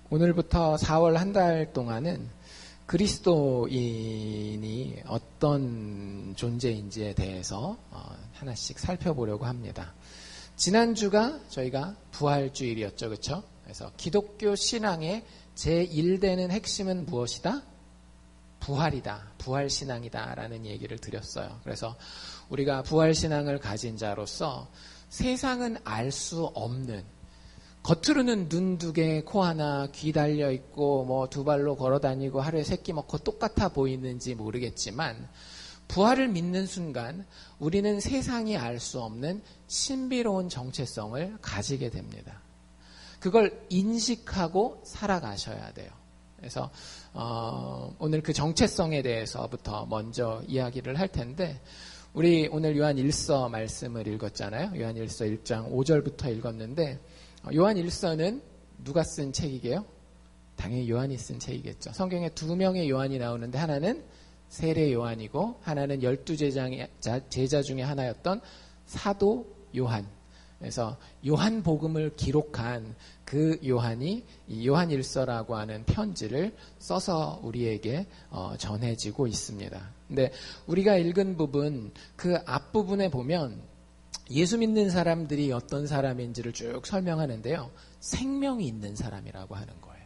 오늘부터 4월 한 달 동안은 그리스도인이 어떤 존재인지에 대해서 하나씩 살펴보려고 합니다. 지난주가 저희가 부활주일이었죠. 그렇죠? 그래서 기독교 신앙의 제1되는 핵심은 무엇이다? 부활이다. 부활신앙이다. 라는 얘기를 드렸어요. 그래서 우리가 부활신앙을 가진 자로서 세상은 알 수 없는, 겉으로는 눈 2개, 코 하나, 귀 달려있고 뭐 2발로 걸어다니고 하루에 3끼 먹고 똑같아 보이는지 모르겠지만 부활을 믿는 순간 우리는 세상이 알 수 없는 신비로운 정체성을 가지게 됩니다. 그걸 인식하고 살아가셔야 돼요. 그래서 오늘 그 정체성에 대해서부터 먼저 이야기를 할 텐데, 우리 오늘 요한 1서 말씀을 읽었잖아요. 요한 1서 1장 5절부터 읽었는데, 요한 1서는 누가 쓴 책이게요? 당연히 요한이 쓴 책이겠죠. 성경에 2명의 요한이 나오는데 하나는 세례 요한이고 하나는 12제자 제자 중에 하나였던 사도 요한. 그래서 요한복음을 기록한 그 요한이 이 요한 1서라고 하는 편지를 써서 우리에게 전해지고 있습니다. 근데 우리가 읽은 부분, 그 앞부분에 보면 예수 믿는 사람들이 어떤 사람인지를 쭉 설명하는데요. 생명이 있는 사람이라고 하는 거예요.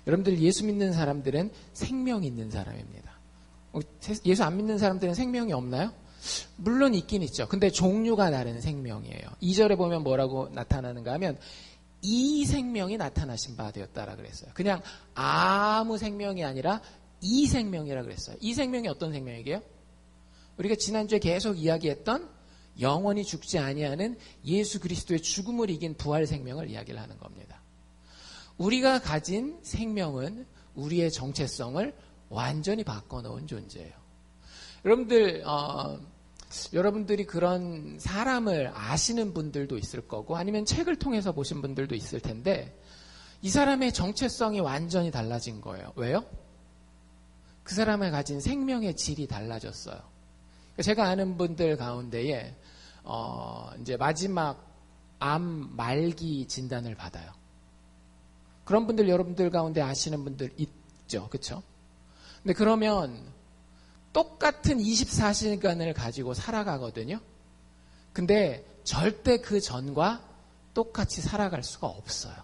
여러분들, 예수 믿는 사람들은 생명이 있는 사람입니다. 예수 안 믿는 사람들은 생명이 없나요? 물론 있긴 있죠. 근데 종류가 다른 생명이에요. 2절에 보면 뭐라고 나타나는가 하면 이 생명이 나타나신 바 되었다라 그랬어요. 그냥 아무 생명이 아니라 이 생명이라 그랬어요. 이 생명이 어떤 생명이게요? 우리가 지난주에 계속 이야기했던 영원히 죽지 아니하는 예수 그리스도의 죽음을 이긴 부활 생명을 이야기를 하는 겁니다. 우리가 가진 생명은 우리의 정체성을 완전히 바꿔놓은 존재예요. 여러분들이 그런 사람을 아시는 분들도 있을 거고 아니면 책을 통해서 보신 분들도 있을 텐데, 이 사람의 정체성이 완전히 달라진 거예요. 왜요? 그 사람이 가진 생명의 질이 달라졌어요. 제가 아는 분들 가운데에 이제 마지막 암 말기 진단을 받아요. 그런 분들 여러분들 가운데 아시는 분들 있죠, 그렇죠? 근데 그러면 똑같은 24시간을 가지고 살아가거든요. 근데 절대 그 전과 똑같이 살아갈 수가 없어요.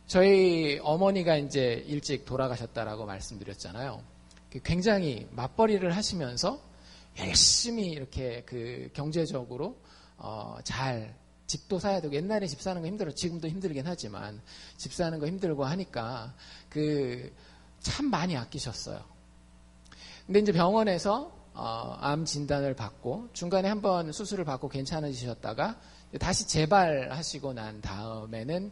저희 어머니가 이제 일찍 돌아가셨다라고 말씀드렸잖아요. 굉장히 맞벌이를 하시면서 열심히 이렇게 그 경제적으로 잘 집도 사야 되고, 옛날에 집 사는 거 힘들어, 지금도 힘들긴 하지만 집 사는 거 힘들고 하니까 참 많이 아끼셨어요. 근데 이제 병원에서 암 진단을 받고 중간에 한번 수술을 받고 괜찮아지셨다가 다시 재발하시고 난 다음에는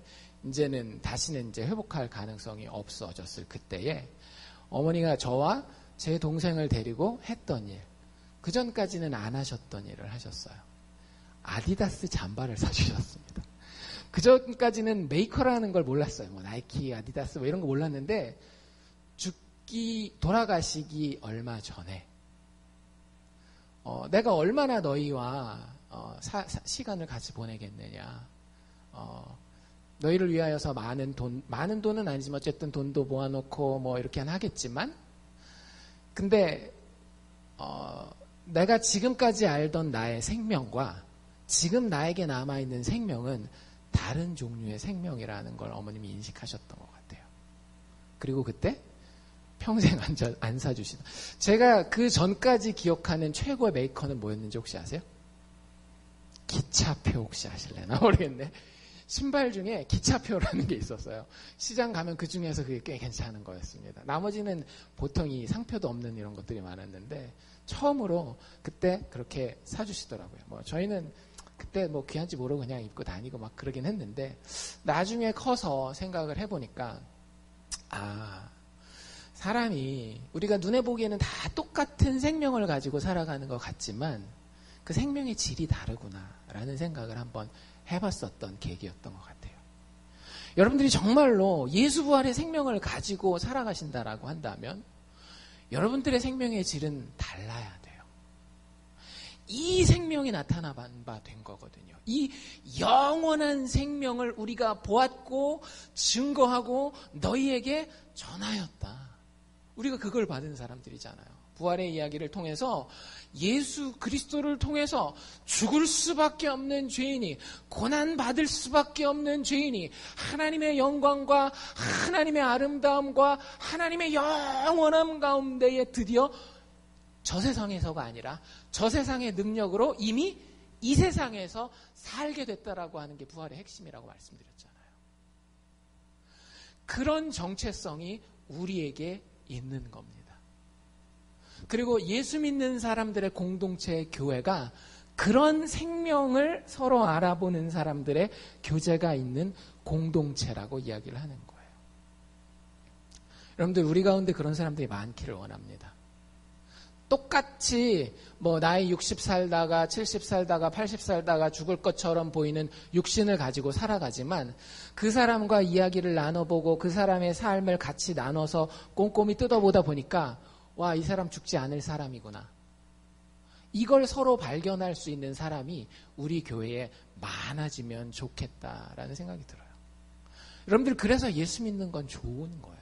다시는 이제 회복할 가능성이 없어졌을 그때에 어머니가 저와 제 동생을 데리고 했던 일, 그 전까지는 안 하셨던 일을 하셨어요. 아디다스 잠바를 사주셨습니다. 그 전까지는 메이커라는 걸 몰랐어요. 뭐 나이키, 아디다스 뭐 이런 거 몰랐는데, 돌아가시기 얼마 전에 내가 얼마나 너희와 시간을 같이 보내겠느냐, 너희를 위하여서 많은 돈은 아니지만 어쨌든 돈도 모아놓고 뭐 이렇게 하겠지만, 근데 내가 지금까지 알던 나의 생명과 지금 나에게 남아있는 생명은 다른 종류의 생명이라는 걸 어머님이 인식하셨던 것 같아요. 그리고 그때 평생 안 사주시다. 제가 그 전까지 기억하는 최고의 메이커는 뭐였는지 혹시 아세요? 기차표 혹시 아실래나 모르겠네. 신발 중에 기차표라는 게 있었어요. 시장 가면 그 중에서 그게 꽤 괜찮은 거였습니다. 나머지는 보통 이 상표도 없는 이런 것들이 많았는데 처음으로 그때 그렇게 사주시더라고요. 뭐 저희는 그때 뭐 귀한지 모르고 그냥 입고 다니고 막 그러긴 했는데, 나중에 커서 생각을 해보니까 사람이 우리가 눈에 보기에는 다 똑같은 생명을 가지고 살아가는 것 같지만 그 생명의 질이 다르구나라는 생각을 한번 해봤었던 계기였던 것 같아요. 여러분들이 정말로 예수 부활의 생명을 가지고 살아가신다라고 한다면 여러분들의 생명의 질은 달라야 돼요. 이 생명이 나타난 바 된 거거든요. 이 영원한 생명을 우리가 보았고 증거하고 너희에게 전하였다. 우리가 그걸 받은 사람들이잖아요. 부활의 이야기를 통해서 예수 그리스도를 통해서 죽을 수밖에 없는 죄인이, 고난받을 수밖에 없는 죄인이 하나님의 영광과 하나님의 아름다움과 하나님의 영원함 가운데에 드디어 저 세상에서가 아니라 저 세상의 능력으로 이미 이 세상에서 살게 됐다라고 하는 게 부활의 핵심이라고 말씀드렸잖아요. 그런 정체성이 우리에게 있는 겁니다. 그리고 예수 믿는 사람들의 공동체의 교회가 그런 생명을 서로 알아보는 사람들의 교제가 있는 공동체라고 이야기를 하는 거예요. 여러분들, 우리 가운데 그런 사람들이 많기를 원합니다. 똑같이 나이 60 살다가 70 살다가 80 살다가 죽을 것처럼 보이는 육신을 가지고 살아가지만 그 사람과 이야기를 나눠보고 그 사람의 삶을 같이 나눠서 꼼꼼히 뜯어보다 보니까 와, 이 사람 죽지 않을 사람이구나. 이걸 서로 발견할 수 있는 사람이 우리 교회에 많아지면 좋겠다라는 생각이 들어요. 여러분들, 그래서 예수 믿는 건 좋은 거예요.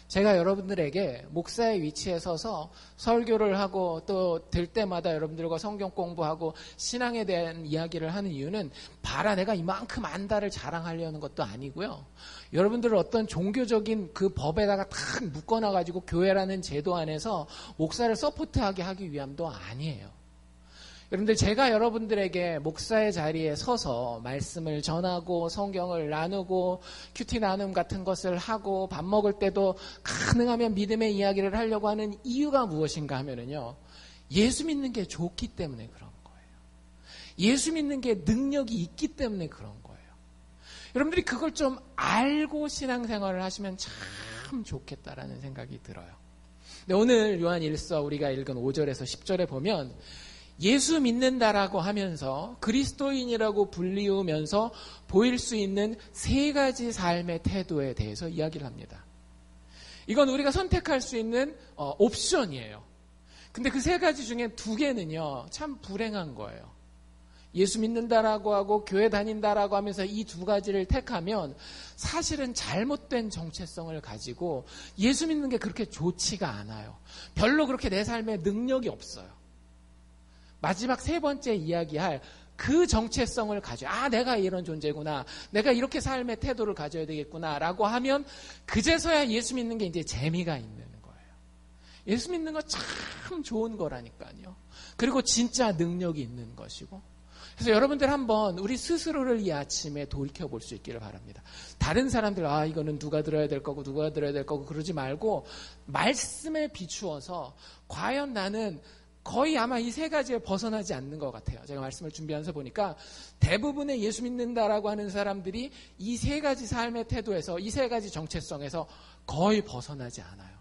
제가 여러분들에게 목사의 위치에 서서 설교를 하고 또 될 때마다 여러분들과 성경 공부하고 신앙에 대한 이야기를 하는 이유는 봐라, 내가 이만큼 안다를 자랑하려는 것도 아니고요. 여러분들을 어떤 종교적인 그 법에다가 탁 묶어놔가지고 교회라는 제도 안에서 목사를 서포트하게 하기 위함도 아니에요. 여러분들, 제가 여러분들에게 목사의 자리에 서서 말씀을 전하고 성경을 나누고 큐티 나눔 같은 것을 하고 밥 먹을 때도 가능하면 믿음의 이야기를 하려고 하는 이유가 무엇인가 하면은요, 예수 믿는 게 좋기 때문에 그런 거예요. 예수 믿는 게 능력이 있기 때문에 그런 거예요. 여러분들이 그걸 좀 알고 신앙생활을 하시면 참 좋겠다라는 생각이 들어요. 근데 오늘 요한 1서 우리가 읽은 5절에서 10절에 보면 예수 믿는다라고 하면서 그리스도인이라고 불리우면서 보일 수 있는 세 가지 삶의 태도에 대해서 이야기를 합니다. 이건 우리가 선택할 수 있는 옵션이에요. 근데 그 세 가지 중에 두 개는요, 참 불행한 거예요. 예수 믿는다라고 하고 교회 다닌다라고 하면서 이 두 가지를 택하면 사실은 잘못된 정체성을 가지고 예수 믿는 게 그렇게 좋지가 않아요. 별로 그렇게 내 삶에 능력이 없어요. 마지막 세 번째 이야기할 그 정체성을 가져, 내가 이런 존재구나, 내가 이렇게 삶의 태도를 가져야 되겠구나 라고 하면 그제서야 예수 믿는 게 이제 재미가 있는 거예요. 예수 믿는 거 참 좋은 거라니까요. 그리고 진짜 능력이 있는 것이고. 그래서 여러분들 한번 우리 스스로를 이 아침에 돌이켜볼 수 있기를 바랍니다. 다른 사람들, 이거는 누가 들어야 될 거고 누가 들어야 될 거고 그러지 말고 말씀에 비추어서 과연 나는 거의 아마 이 세 가지에 벗어나지 않는 것 같아요. 제가 말씀을 준비하면서 보니까 대부분의 예수 믿는다라고 하는 사람들이 이 세 가지 삶의 태도에서, 이 세 가지 정체성에서 거의 벗어나지 않아요.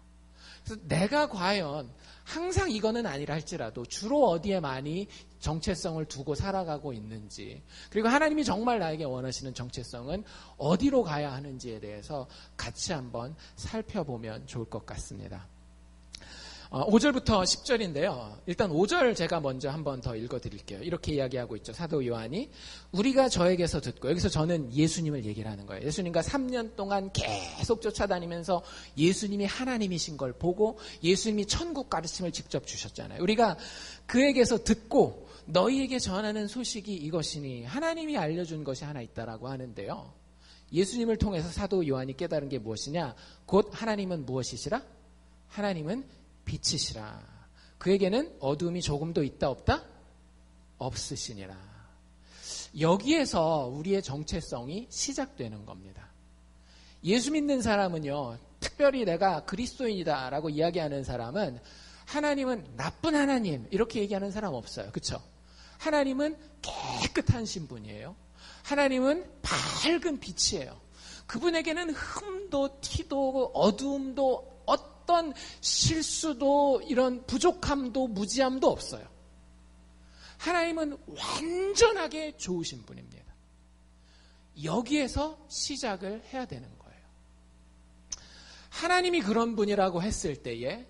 그래서 내가 과연 항상 이거는 아니라 할지라도 주로 어디에 많이 정체성을 두고 살아가고 있는지, 그리고 하나님이 정말 나에게 원하시는 정체성은 어디로 가야 하는지에 대해서 같이 한번 살펴보면 좋을 것 같습니다. 5절부터 10절인데요. 일단 5절 제가 먼저 한번 더 읽어드릴게요. 이렇게 이야기하고 있죠. 사도 요한이 우리가 저에게서 듣고, 여기서 저는 예수님을 얘기를 하는 거예요. 예수님과 3년 동안 계속 쫓아다니면서 예수님이 하나님이신 걸 보고 예수님이 천국 가르침을 직접 주셨잖아요. 우리가 그에게서 듣고 너희에게 전하는 소식이 이것이니 하나님이 알려준 것이 하나 있다라고 하는데요. 예수님을 통해서 사도 요한이 깨달은 게 무엇이냐? 곧 하나님은 무엇이시라? 하나님은 빛이시라. 그에게는 어두움이 조금도 있다 없다? 없으시니라. 여기에서 우리의 정체성이 시작되는 겁니다. 예수 믿는 사람은요, 특별히 내가 그리스도인이다라고 이야기하는 사람은 하나님은 나쁜 하나님 이렇게 얘기하는 사람 없어요. 그렇죠? 하나님은 깨끗한 신분이에요. 하나님은 밝은 빛이에요. 그분에게는 흠도 티도 어두움도 어떤 실수도 이런 부족함도 무지함도 없어요. 하나님은 완전하게 좋으신 분입니다. 여기에서 시작을 해야 되는 거예요. 하나님이 그런 분이라고 했을 때에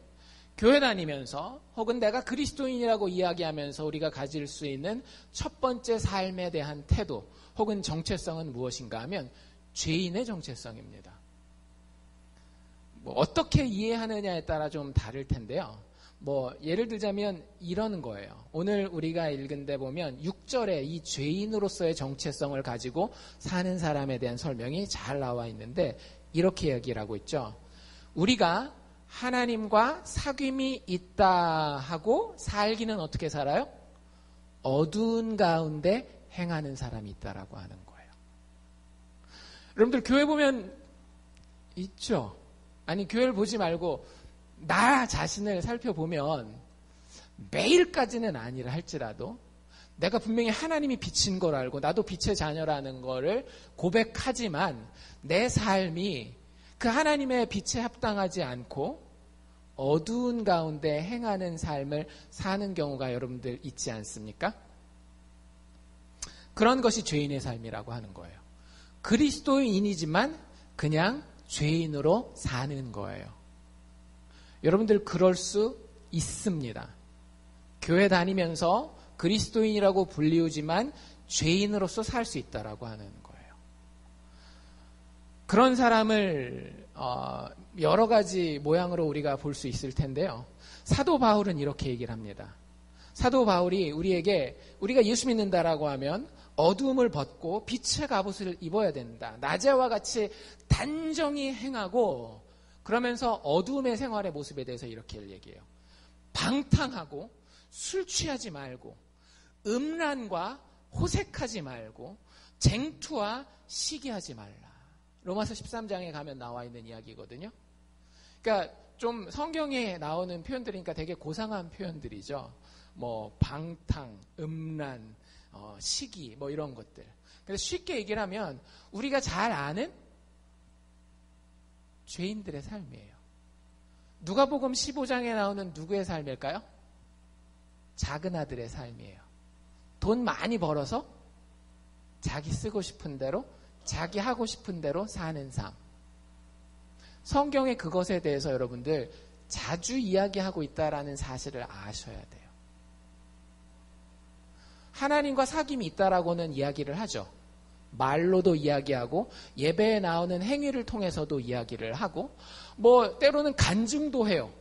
교회 다니면서 혹은 내가 그리스도인이라고 이야기하면서 우리가 가질 수 있는 첫 번째 삶에 대한 태도 혹은 정체성은 무엇인가 하면 죄인의 정체성입니다. 어떻게 이해하느냐에 따라 좀 다를 텐데요. 예를 들자면 이런 거예요. 오늘 우리가 읽은 데 보면 6절에 이 죄인으로서의 정체성을 가지고 사는 사람에 대한 설명이 잘 나와 있는데 이렇게 얘기를 하고 있죠. 우리가 하나님과 사귐이 있다 하고 살기는 어떻게 살아요? 어두운 가운데 행하는 사람이 있다라고 하는 거예요. 여러분들 교회 보면 있죠? 아니 교회를 보지 말고 나 자신을 살펴보면 매일까지는 아니라 할지라도 내가 분명히 하나님이 빛인 걸 알고 나도 빛의 자녀라는 거를 고백하지만 내 삶이 그 하나님의 빛에 합당하지 않고 어두운 가운데 행하는 삶을 사는 경우가 여러분들 있지 않습니까? 그런 것이 죄인의 삶이라고 하는 거예요. 그리스도인이지만 그냥 죄인으로 사는 거예요. 여러분들 그럴 수 있습니다. 교회 다니면서 그리스도인이라고 불리우지만 죄인으로서 살 수 있다라고 하는 거예요. 그런 사람을 여러 가지 모양으로 우리가 볼 수 있을 텐데요. 사도 바울은 이렇게 얘기를 합니다. 사도 바울이 우리에게 우리가 예수 믿는다라고 하면 어두움을 벗고 빛의 갑옷을 입어야 된다. 낮에와 같이 단정히 행하고 그러면서 어두움의 생활의 모습에 대해서 이렇게 얘기해요. 방탕하고 술 취하지 말고 음란과 호색하지 말고 쟁투와 시기하지 말라. 로마서 13장에 가면 나와 있는 이야기거든요. 그러니까 좀 성경에 나오는 표현들이니까 되게 고상한 표현들이죠. 방탕, 음란, 시기 이런 것들. 그래서 쉽게 얘기를 하면 우리가 잘 아는 죄인들의 삶이에요. 누가복음 15장에 나오는 누구의 삶일까요? 작은 아들의 삶이에요. 돈 많이 벌어서 자기 쓰고 싶은 대로 자기 하고 싶은 대로 사는 삶. 성경의 그것에 대해서 여러분들 자주 이야기하고 있다라는 사실을 아셔야 돼요. 하나님과 사귐이 있다라고는 이야기를 하죠. 말로도 이야기하고 예배에 나오는 행위를 통해서도 이야기를 하고 때로는 간증도 해요.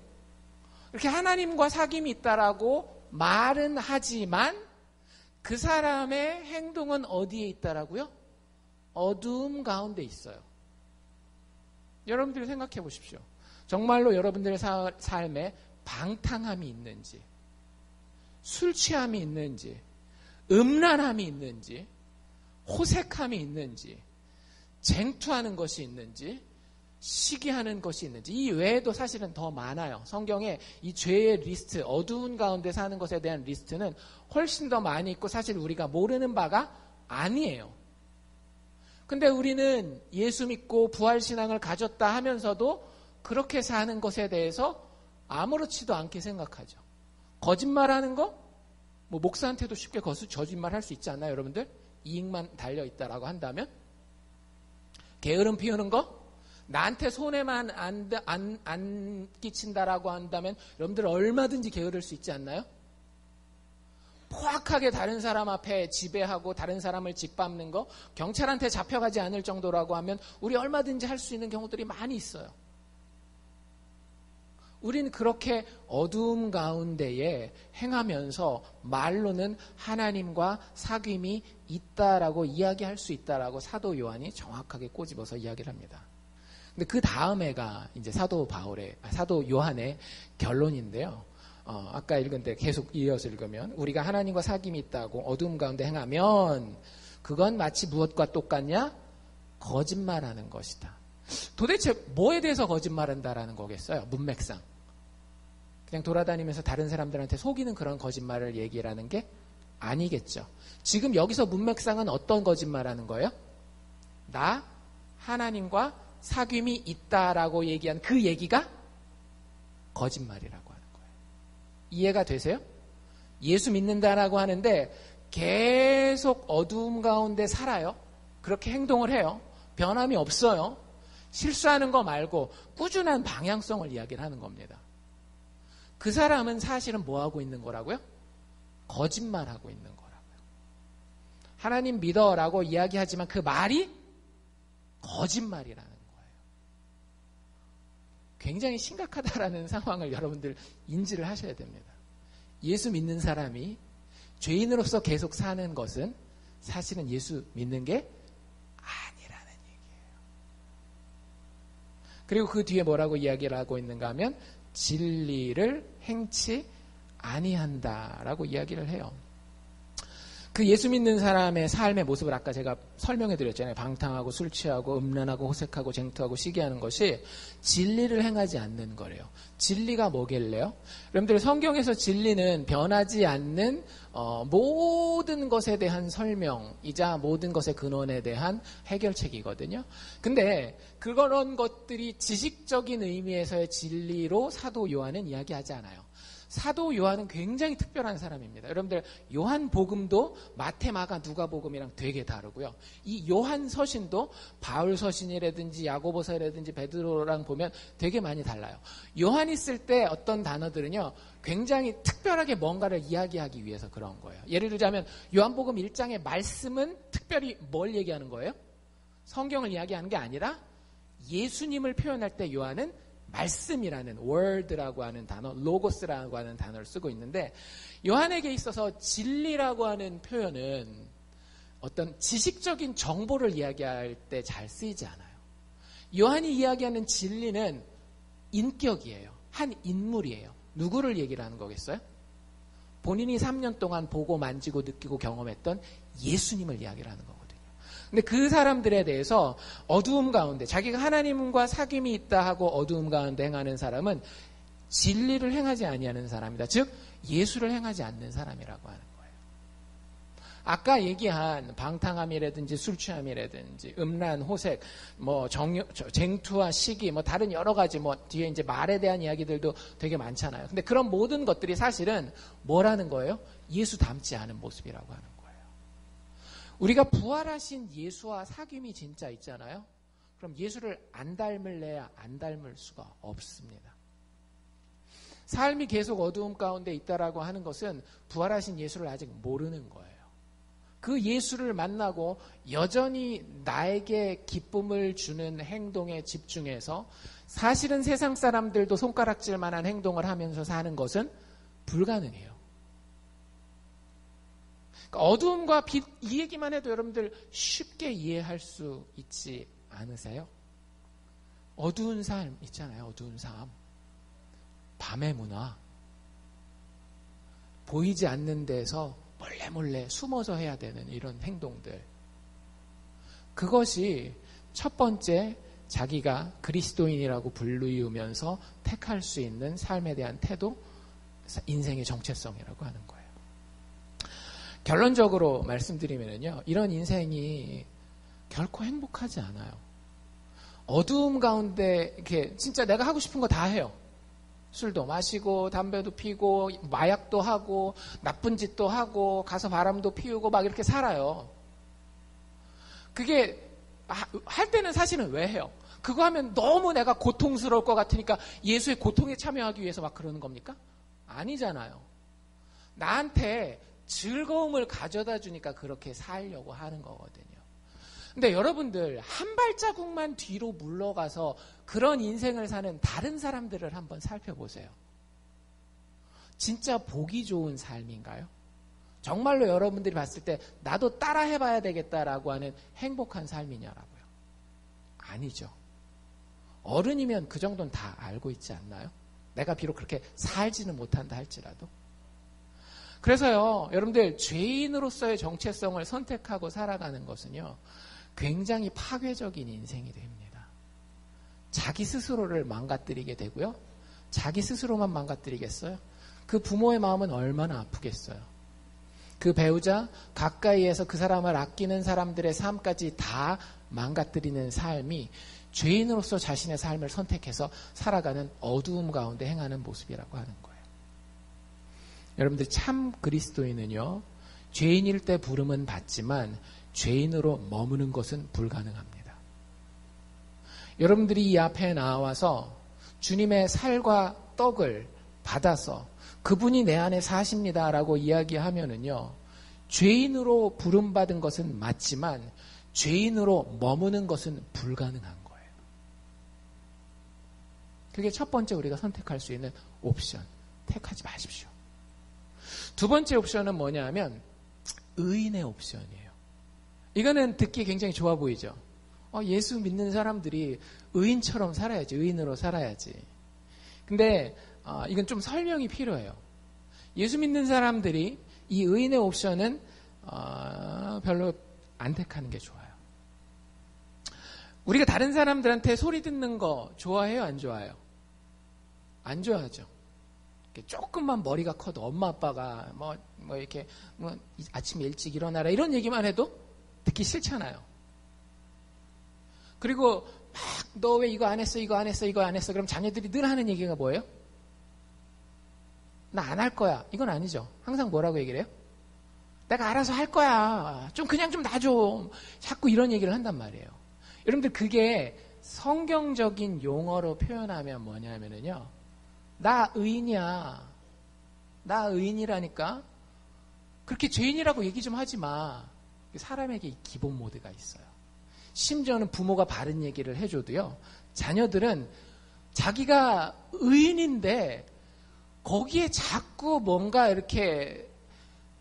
이렇게 하나님과 사귐이 있다라고 말은 하지만 그 사람의 행동은 어디에 있다라고요? 어두움 가운데 있어요. 여러분들이 생각해 보십시오. 정말로 여러분들의 삶에 방탕함이 있는지, 술 취함이 있는지, 음란함이 있는지, 호색함이 있는지, 쟁투하는 것이 있는지, 시기하는 것이 있는지, 이 외에도 사실은 더 많아요. 성경에 이 죄의 리스트, 어두운 가운데 사는 것에 대한 리스트는 훨씬 더 많이 있고 사실 우리가 모르는 바가 아니에요. 근데 우리는 예수 믿고 부활신앙을 가졌다 하면서도 그렇게 사는 것에 대해서 아무렇지도 않게 생각하죠. 거짓말하는 거? 목사한테도 쉽게 거짓말 할 수 있지 않나요, 여러분들? 이익만 달려있다라고 한다면? 게으름 피우는 거? 나한테 손해만 안 끼친다라고 한다면 여러분들 얼마든지 게으를 수 있지 않나요? 포악하게 다른 사람 앞에 지배하고 다른 사람을 짓밟는 거, 경찰한테 잡혀가지 않을 정도라고 하면 우리 얼마든지 할 수 있는 경우들이 많이 있어요. 우리는 그렇게 어두움 가운데에 행하면서 말로는 하나님과 사귐이 있다라고 이야기할 수 있다라고 사도 요한이 정확하게 꼬집어서 이야기를 합니다. 근데 그 다음에가 이제 사도 요한의 결론인데요. 아까 읽은 데 계속 이어서 읽으면 우리가 하나님과 사귐이 있다고 어두움 가운데 행하면 그건 마치 무엇과 똑같냐? 거짓말하는 것이다. 도대체 뭐에 대해서 거짓말한다라는 거겠어요? 문맥상. 그냥 돌아다니면서 다른 사람들한테 속이는 그런 거짓말을 얘기하는 게 아니겠죠. 지금 여기서 문맥상은 어떤 거짓말하는 거예요? 나 하나님과 사귐이 있다라고 얘기한 그 얘기가 거짓말이라고 하는 거예요. 이해가 되세요? 예수 믿는다라고 하는데 계속 어두움 가운데 살아요. 그렇게 행동을 해요. 변함이 없어요. 실수하는 거 말고 꾸준한 방향성을 이야기를 하는 겁니다. 그 사람은 사실은 뭐 하고 있는 거라고요? 거짓말하고 있는 거라고요. 하나님 믿어라고 이야기하지만 그 말이 거짓말이라는 거예요. 굉장히 심각하다라는 상황을 여러분들 인지를 하셔야 됩니다. 예수 믿는 사람이 죄인으로서 계속 사는 것은 사실은 예수 믿는 게 아니라는 얘기예요. 그리고 그 뒤에 뭐라고 이야기를 하고 있는가 하면 진리를 행치 아니한다라고 이야기를 해요. 그 예수 믿는 사람의 삶의 모습을 아까 제가 설명해 드렸잖아요. 방탕하고 술 취하고 음란하고 호색하고 쟁투하고 시기하는 것이 진리를 행하지 않는 거래요. 진리가 뭐길래요? 여러분들 성경에서 진리는 변하지 않는 모든 것에 대한 설명이자 모든 것의 근원에 대한 해결책이거든요. 근데 그런 것들이 지식적인 의미에서의 진리로 사도 요한은 이야기하지 않아요. 사도 요한은 굉장히 특별한 사람입니다. 여러분들 요한복음도 마태, 마가, 누가복음이랑 되게 다르고요. 이 요한 서신도 바울 서신이라든지 야고보서라든지 베드로랑 보면 되게 많이 달라요. 요한이 쓸 때 어떤 단어들은요 굉장히 특별하게 뭔가를 이야기하기 위해서 그런 거예요. 예를 들자면 요한복음 1장의 말씀은 특별히 뭘 얘기하는 거예요? 성경을 이야기하는 게 아니라 예수님을 표현할 때 요한은 말씀이라는 word라고 하는 단어, 로고스라고 하는 단어를 쓰고 있는데 요한에게 있어서 진리라고 하는 표현은 어떤 지식적인 정보를 이야기할 때 잘 쓰이지 않아요. 요한이 이야기하는 진리는 인격이에요. 한 인물이에요. 누구를 얘기를 하는 거겠어요? 본인이 3년 동안 보고 만지고 느끼고 경험했던 예수님을 이야기를 하는 거거든요. 근데 그 사람들에 대해서 어두움 가운데 자기가 하나님과 사귐이 있다 하고 어두움 가운데 행하는 사람은 진리를 행하지 아니하는 사람이다. 즉 예수를 행하지 않는 사람이라고 하는 거예요. 아까 얘기한 방탕함이라든지 술 취함이라든지 음란, 호색, 쟁투와 시기, 다른 여러 가지 뒤에 이제 말에 대한 이야기들도 되게 많잖아요. 근데 그런 모든 것들이 사실은 뭐라는 거예요? 예수 닮지 않은 모습이라고 하는 거예요. 우리가 부활하신 예수와 사귐이 진짜 있잖아요. 그럼 예수를 안 닮을래야 안 닮을 수가 없습니다. 삶이 계속 어두움 가운데 있다라고 하는 것은 부활하신 예수를 아직 모르는 거예요. 그 예수를 만나고 여전히 나에게 기쁨을 주는 행동에 집중해서 사실은 세상 사람들도 손가락질 만한 행동을 하면서 사는 것은 불가능해요. 어두움과 빛, 이 얘기만 해도 여러분들 쉽게 이해할 수 있지 않으세요? 어두운 삶 있잖아요. 어두운 삶. 밤의 문화. 보이지 않는 데서 몰래 숨어서 해야 되는 이런 행동들. 그것이 첫 번째 자기가 그리스도인이라고 불리우면서 택할 수 있는 삶에 대한 태도, 인생의 정체성이라고 하는 거예요. 결론적으로 말씀드리면요, 이런 인생이 결코 행복하지 않아요. 어두움 가운데 이렇게 진짜 내가 하고 싶은 거 다 해요. 술도 마시고 담배도 피고 마약도 하고 나쁜 짓도 하고 가서 바람도 피우고 막 이렇게 살아요. 그게 할 때는 사실은 왜 해요? 그거 하면 너무 내가 고통스러울 것 같으니까 예수의 고통에 참여하기 위해서 막 그러는 겁니까? 아니잖아요. 나한테 즐거움을 가져다 주니까 그렇게 살려고 하는 거거든요. 근데 여러분들 한 발자국만 뒤로 물러가서 그런 인생을 사는 다른 사람들을 한번 살펴보세요. 진짜 보기 좋은 삶인가요? 정말로 여러분들이 봤을 때 나도 따라 해봐야 되겠다라고 하는 행복한 삶이냐라고요? 아니죠. 어른이면 그 정도는 다 알고 있지 않나요? 내가 비록 그렇게 살지는 못한다 할지라도. 그래서요, 여러분들 죄인으로서의 정체성을 선택하고 살아가는 것은요, 굉장히 파괴적인 인생이 됩니다. 자기 스스로를 망가뜨리게 되고요. 자기 스스로만 망가뜨리겠어요? 그 부모의 마음은 얼마나 아프겠어요? 그 배우자, 가까이에서 그 사람을 아끼는 사람들의 삶까지 다 망가뜨리는 삶이 죄인으로서 자신의 삶을 선택해서 살아가는 어두움 가운데 행하는 모습이라고 하는 거예요. 여러분들 참 그리스도인은요, 죄인일 때 부름은 받지만 죄인으로 머무는 것은 불가능합니다. 여러분들이 이 앞에 나와서 주님의 살과 떡을 받아서 그분이 내 안에 사십니다라고 이야기하면은요, 죄인으로 부름받은 것은 맞지만 죄인으로 머무는 것은 불가능한 거예요. 그게 첫 번째 우리가 선택할 수 있는 옵션. 택하지 마십시오. 두 번째 옵션은 뭐냐면 의인의 옵션이에요. 이거는 듣기 굉장히 좋아 보이죠. 예수 믿는 사람들이 의인처럼 살아야지, 의인으로 살아야지. 근데 이건 좀 설명이 필요해요. 예수 믿는 사람들이 이 의인의 옵션은 별로 안 택하는 게 좋아요. 우리가 다른 사람들한테 소리 듣는 거 좋아해요, 안 좋아해요? 안 좋아하죠. 조금만 머리가 커도 엄마 아빠가 이렇게 아침 일찍 일어나라 이런 얘기만 해도 듣기 싫잖아요. 그리고 막 너 왜 이거 안 했어, 이거 안 했어, 이거 안 했어. 그럼 자녀들이 늘 하는 얘기가 뭐예요? 나 안 할 거야. 이건 아니죠. 항상 뭐라고 얘기를 해요? 내가 알아서 할 거야. 좀 그냥 좀 놔줘. 자꾸 이런 얘기를 한단 말이에요. 여러분들 그게 성경적인 용어로 표현하면 뭐냐면요. 나 의인이야. 나 의인이라니까. 그렇게 죄인이라고 얘기 좀 하지 마. 사람에게 이 기본 모드가 있어요. 심지어는 부모가 바른 얘기를 해줘도요. 자녀들은 자기가 의인인데 거기에 자꾸 뭔가 이렇게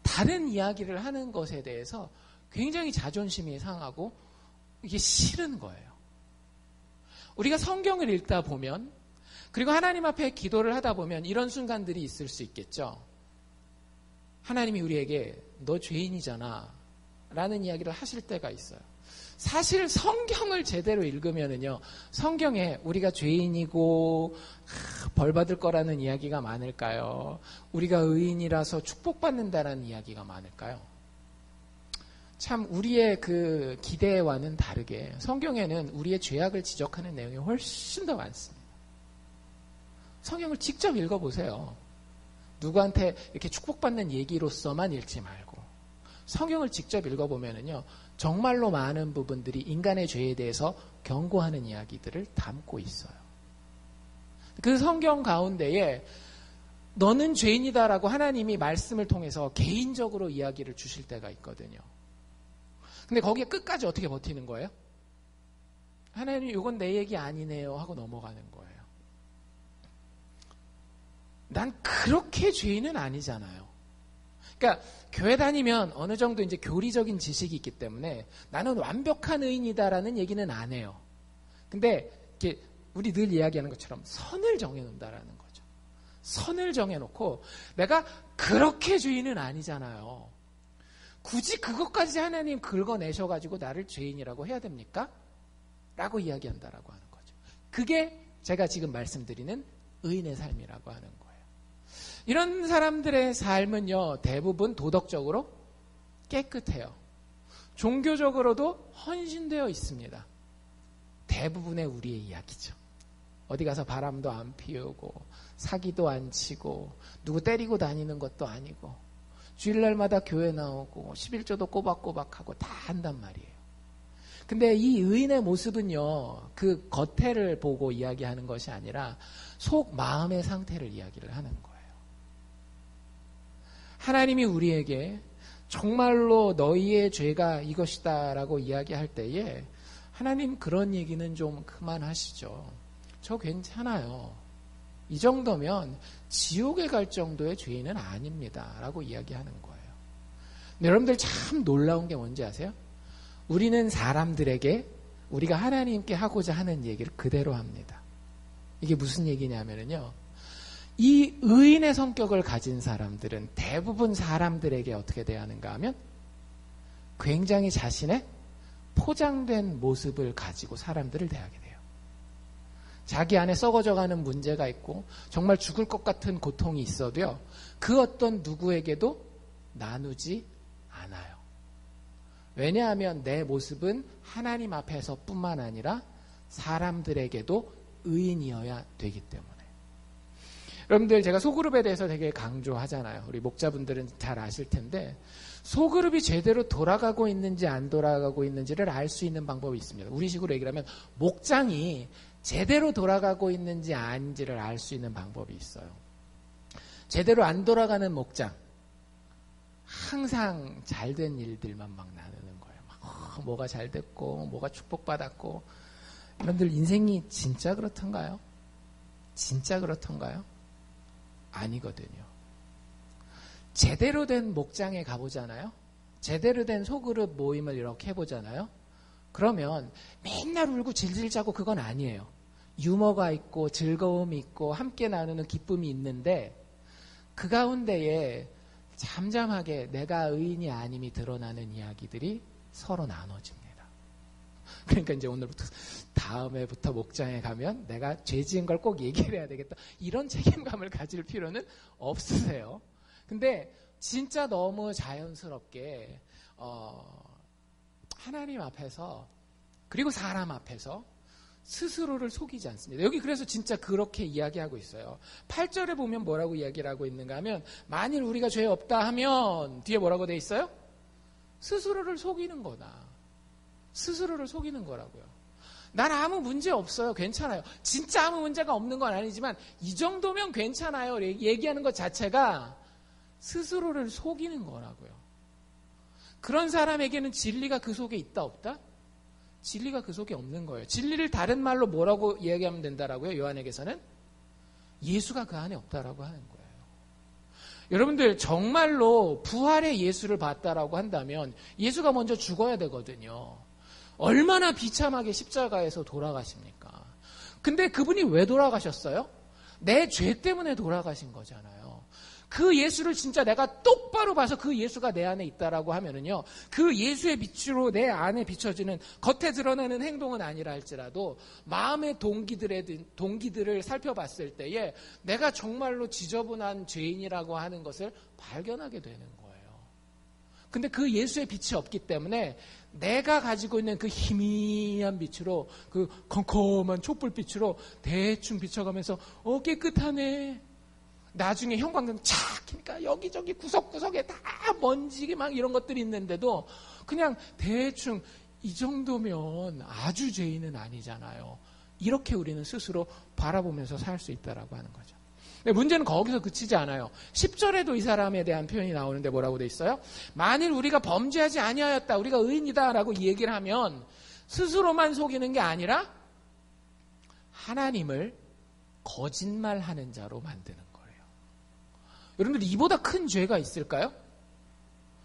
다른 이야기를 하는 것에 대해서 굉장히 자존심이 상하고 이게 싫은 거예요. 우리가 성경을 읽다 보면 그리고 하나님 앞에 기도를 하다 보면 이런 순간들이 있을 수 있겠죠. 하나님이 우리에게 너 죄인이잖아 라는 이야기를 하실 때가 있어요. 사실 성경을 제대로 읽으면은요, 성경에 우리가 죄인이고 벌 받을 거라는 이야기가 많을까요? 우리가 의인이라서 축복받는다라는 이야기가 많을까요? 참 우리의 그 기대와는 다르게 성경에는 우리의 죄악을 지적하는 내용이 훨씬 더 많습니다. 성경을 직접 읽어보세요. 누구한테 이렇게 축복받는 얘기로서만 읽지 말고 성경을 직접 읽어보면은요, 정말로 많은 부분들이 인간의 죄에 대해서 경고하는 이야기들을 담고 있어요. 그 성경 가운데에 너는 죄인이다라고 하나님이 말씀을 통해서 개인적으로 이야기를 주실 때가 있거든요. 근데 거기에 끝까지 어떻게 버티는 거예요? 하나님 이건 내 얘기 아니네요 하고 넘어가는 거예요. 난 그렇게 죄인은 아니잖아요. 그러니까 교회 다니면 어느 정도 이제 교리적인 지식이 있기 때문에 나는 완벽한 의인이다라는 얘기는 안 해요. 근데 이렇게 우리 늘 이야기하는 것처럼 선을 정해놓는다라는 거죠. 선을 정해놓고 내가 그렇게 죄인은 아니잖아요. 굳이 그것까지 하나님 긁어내셔가지고 나를 죄인이라고 해야 됩니까? 라고 이야기한다라고 하는 거죠. 그게 제가 지금 말씀드리는 의인의 삶이라고 하는 거예요. 이런 사람들의 삶은요, 대부분 도덕적으로 깨끗해요. 종교적으로도 헌신되어 있습니다. 대부분의 우리의 이야기죠. 어디 가서 바람도 안 피우고 사기도 안 치고 누구 때리고 다니는 것도 아니고 주일날마다 교회 나오고 11조도 꼬박꼬박하고 다 한단 말이에요. 근데 이 의인의 모습은요, 그 겉에를 보고 이야기하는 것이 아니라 속 마음의 상태를 이야기를 하는 거예요. 하나님이 우리에게 정말로 너희의 죄가 이것이다 라고 이야기할 때에 하나님 그런 얘기는 좀 그만하시죠. 저 괜찮아요. 이 정도면 지옥에 갈 정도의 죄인은 아닙니다 라고 이야기하는 거예요. 근데 여러분들 참 놀라운 게 뭔지 아세요? 우리는 사람들에게 우리가 하나님께 하고자 하는 얘기를 그대로 합니다. 이게 무슨 얘기냐면요, 이 의인의 성격을 가진 사람들은 대부분 사람들에게 어떻게 대하는가 하면 굉장히 자신의 포장된 모습을 가지고 사람들을 대하게 돼요. 자기 안에 썩어져가는 문제가 있고 정말 죽을 것 같은 고통이 있어도요, 그 어떤 누구에게도 나누지 않아요. 왜냐하면 내 모습은 하나님 앞에서 뿐만 아니라 사람들에게도 의인이어야 되기 때문에. 여러분들 제가 소그룹에 대해서 되게 강조하잖아요. 우리 목자분들은 잘 아실 텐데 소그룹이 제대로 돌아가고 있는지 안 돌아가고 있는지를 알 수 있는 방법이 있습니다. 우리식으로 얘기를 하면 목장이 제대로 돌아가고 있는지 아닌지를 알 수 있는 방법이 있어요. 제대로 안 돌아가는 목장. 항상 잘된 일들만 막 나누는 거예요. 막 뭐가 잘 됐고 뭐가 축복받았고. 여러분들 인생이 진짜 그렇던가요? 진짜 그렇던가요? 아니거든요. 제대로 된 목장에 가보잖아요. 제대로 된 소그룹 모임을 이렇게 해보잖아요. 그러면 맨날 울고 질질 짜고 그건 아니에요. 유머가 있고 즐거움이 있고 함께 나누는 기쁨이 있는데 그 가운데에 잠잠하게 내가 의인이 아님이 드러나는 이야기들이 서로 나눠집니다. 그러니까 이제 오늘부터 다음에부터 목장에 가면 내가 죄 지은 걸 꼭 얘기를 해야 되겠다. 이런 책임감을 가질 필요는 없으세요. 근데 진짜 너무 자연스럽게 하나님 앞에서 그리고 사람 앞에서 스스로를 속이지 않습니다. 여기 그래서 진짜 그렇게 이야기하고 있어요. 8절에 보면 뭐라고 이야기를 하고 있는가 하면 만일 우리가 죄 없다 하면 뒤에 뭐라고 돼 있어요? 스스로를 속이는 거다. 스스로를 속이는 거라고요. 난 아무 문제 없어요. 괜찮아요. 진짜 아무 문제가 없는 건 아니지만 이 정도면 괜찮아요. 얘기하는 것 자체가 스스로를 속이는 거라고요. 그런 사람에게는 진리가 그 속에 있다 없다? 진리가 그 속에 없는 거예요. 진리를 다른 말로 뭐라고 이야기하면 된다라고요? 요한에게서는 예수가 그 안에 없다라고 하는 거예요. 여러분들 정말로 부활의 예수를 봤다라고 한다면 예수가 먼저 죽어야 되거든요. 얼마나 비참하게 십자가에서 돌아가십니까? 근데 그분이 왜 돌아가셨어요? 내 죄 때문에 돌아가신 거잖아요. 그 예수를 진짜 내가 똑바로 봐서 그 예수가 내 안에 있다라고 하면은요, 그 예수의 빛으로 내 안에 비춰지는 겉에 드러나는 행동은 아니라 할지라도 마음의 동기들을 살펴봤을 때에 내가 정말로 지저분한 죄인이라고 하는 것을 발견하게 되는 거예요. 근데 그 예수의 빛이 없기 때문에 내가 가지고 있는 그 희미한 빛으로 그 컴컴한 촛불빛으로 대충 비춰가면서 깨끗하네. 나중에 형광등 착 켜니까 여기저기 구석구석에 다 먼지 막 이런 것들이 있는데도 그냥 대충 이 정도면 아주 죄인은 아니잖아요. 이렇게 우리는 스스로 바라보면서 살 수 있다라고 하는 거죠. 근데 문제는 거기서 그치지 않아요. 10절에도 이 사람에 대한 표현이 나오는데 뭐라고 돼 있어요? 만일 우리가 범죄하지 아니하였다, 우리가 의인이다라고 얘기를 하면 스스로만 속이는 게 아니라 하나님을 거짓말하는 자로 만드는 거예요. 여러분들 이보다 큰 죄가 있을까요?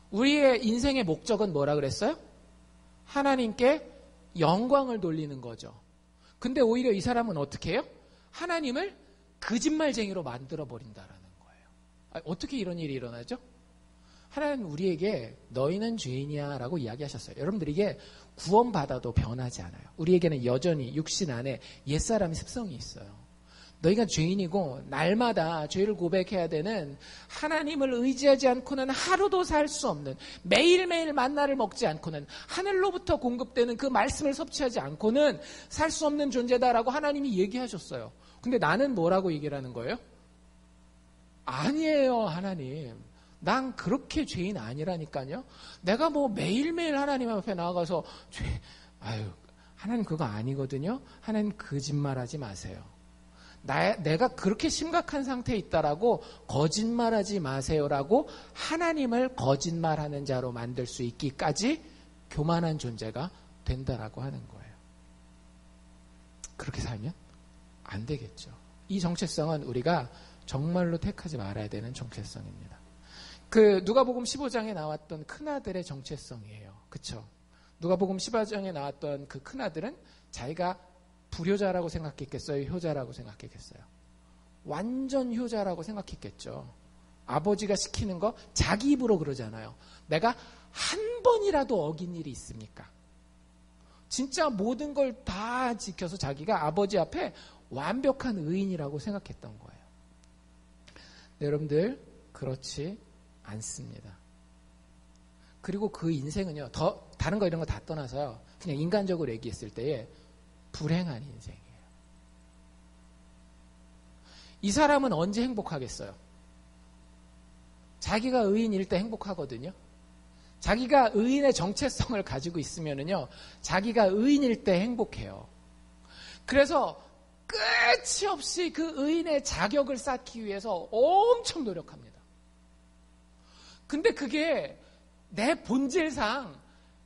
우리의 인생의 목적은 뭐라 그랬어요? 하나님께 영광을 돌리는 거죠. 근데 오히려 이 사람은 어떻게 해요? 하나님을 거짓말쟁이로 만들어버린다라는 거예요. 어떻게 이런 일이 일어나죠? 하나님은 우리에게 너희는 죄인이야 라고 이야기하셨어요. 여러분들 이게 구원받아도 변하지 않아요. 우리에게는 여전히 육신 안에 옛사람의 습성이 있어요. 너희가 죄인이고 날마다 죄를 고백해야 되는, 하나님을 의지하지 않고는 하루도 살 수 없는, 매일매일 만나를 먹지 않고는, 하늘로부터 공급되는 그 말씀을 섭취하지 않고는 살 수 없는 존재다라고 하나님이 얘기하셨어요. 근데 나는 뭐라고 얘기를 하는 거예요? 아니에요, 하나님. 난 그렇게 죄인 아니라니까요. 내가 뭐 매일매일 하나님 앞에 나아가서 하나님 그거 아니거든요. 하나님 거짓말하지 마세요. 내가 그렇게 심각한 상태에 있다라고 거짓말하지 마세요라고 하나님을 거짓말하는 자로 만들 수 있기까지 교만한 존재가 된다라고 하는 거예요. 그렇게 살면 안 되겠죠. 이 정체성은 우리가 정말로 택하지 말아야 되는 정체성입니다. 그 누가복음 15장에 나왔던 큰아들의 정체성이에요. 그렇죠? 누가복음 15장에 나왔던 그 큰아들은 자기가 불효자라고 생각했겠어요? 효자라고 생각했겠어요? 완전 효자라고 생각했겠죠. 아버지가 시키는 거 자기 입으로 그러잖아요. 내가 한 번이라도 어긴 일이 있습니까? 진짜 모든 걸 다 지켜서 자기가 아버지 앞에 완벽한 의인이라고 생각했던 거예요. 네, 여러분들 그렇지 않습니다. 그리고 그 인생은요, 다른 거 이런 거 다 떠나서요, 그냥 인간적으로 얘기했을 때에 불행한 인생이에요. 이 사람은 언제 행복하겠어요? 자기가 의인일 때 행복하거든요. 자기가 의인의 정체성을 가지고 있으면은요, 자기가 의인일 때 행복해요. 그래서 끝이 없이 그 의인의 자격을 쌓기 위해서 엄청 노력합니다. 근데 그게 내 본질상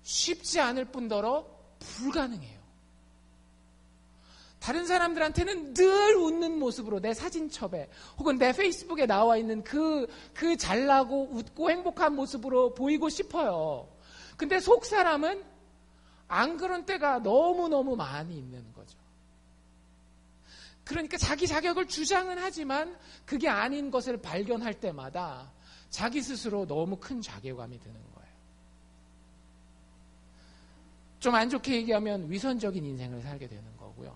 쉽지 않을 뿐더러 불가능해요. 다른 사람들한테는 늘 웃는 모습으로 내 사진첩에 혹은 내 페이스북에 나와 있는 그 잘나고 웃고 행복한 모습으로 보이고 싶어요. 근데 속 사람은 안 그런 때가 너무너무 많이 있는 거죠. 그러니까 자기 자격을 주장은 하지만 그게 아닌 것을 발견할 때마다 자기 스스로 너무 큰 자괴감이 드는 거예요. 좀 안 좋게 얘기하면 위선적인 인생을 살게 되는 거고요.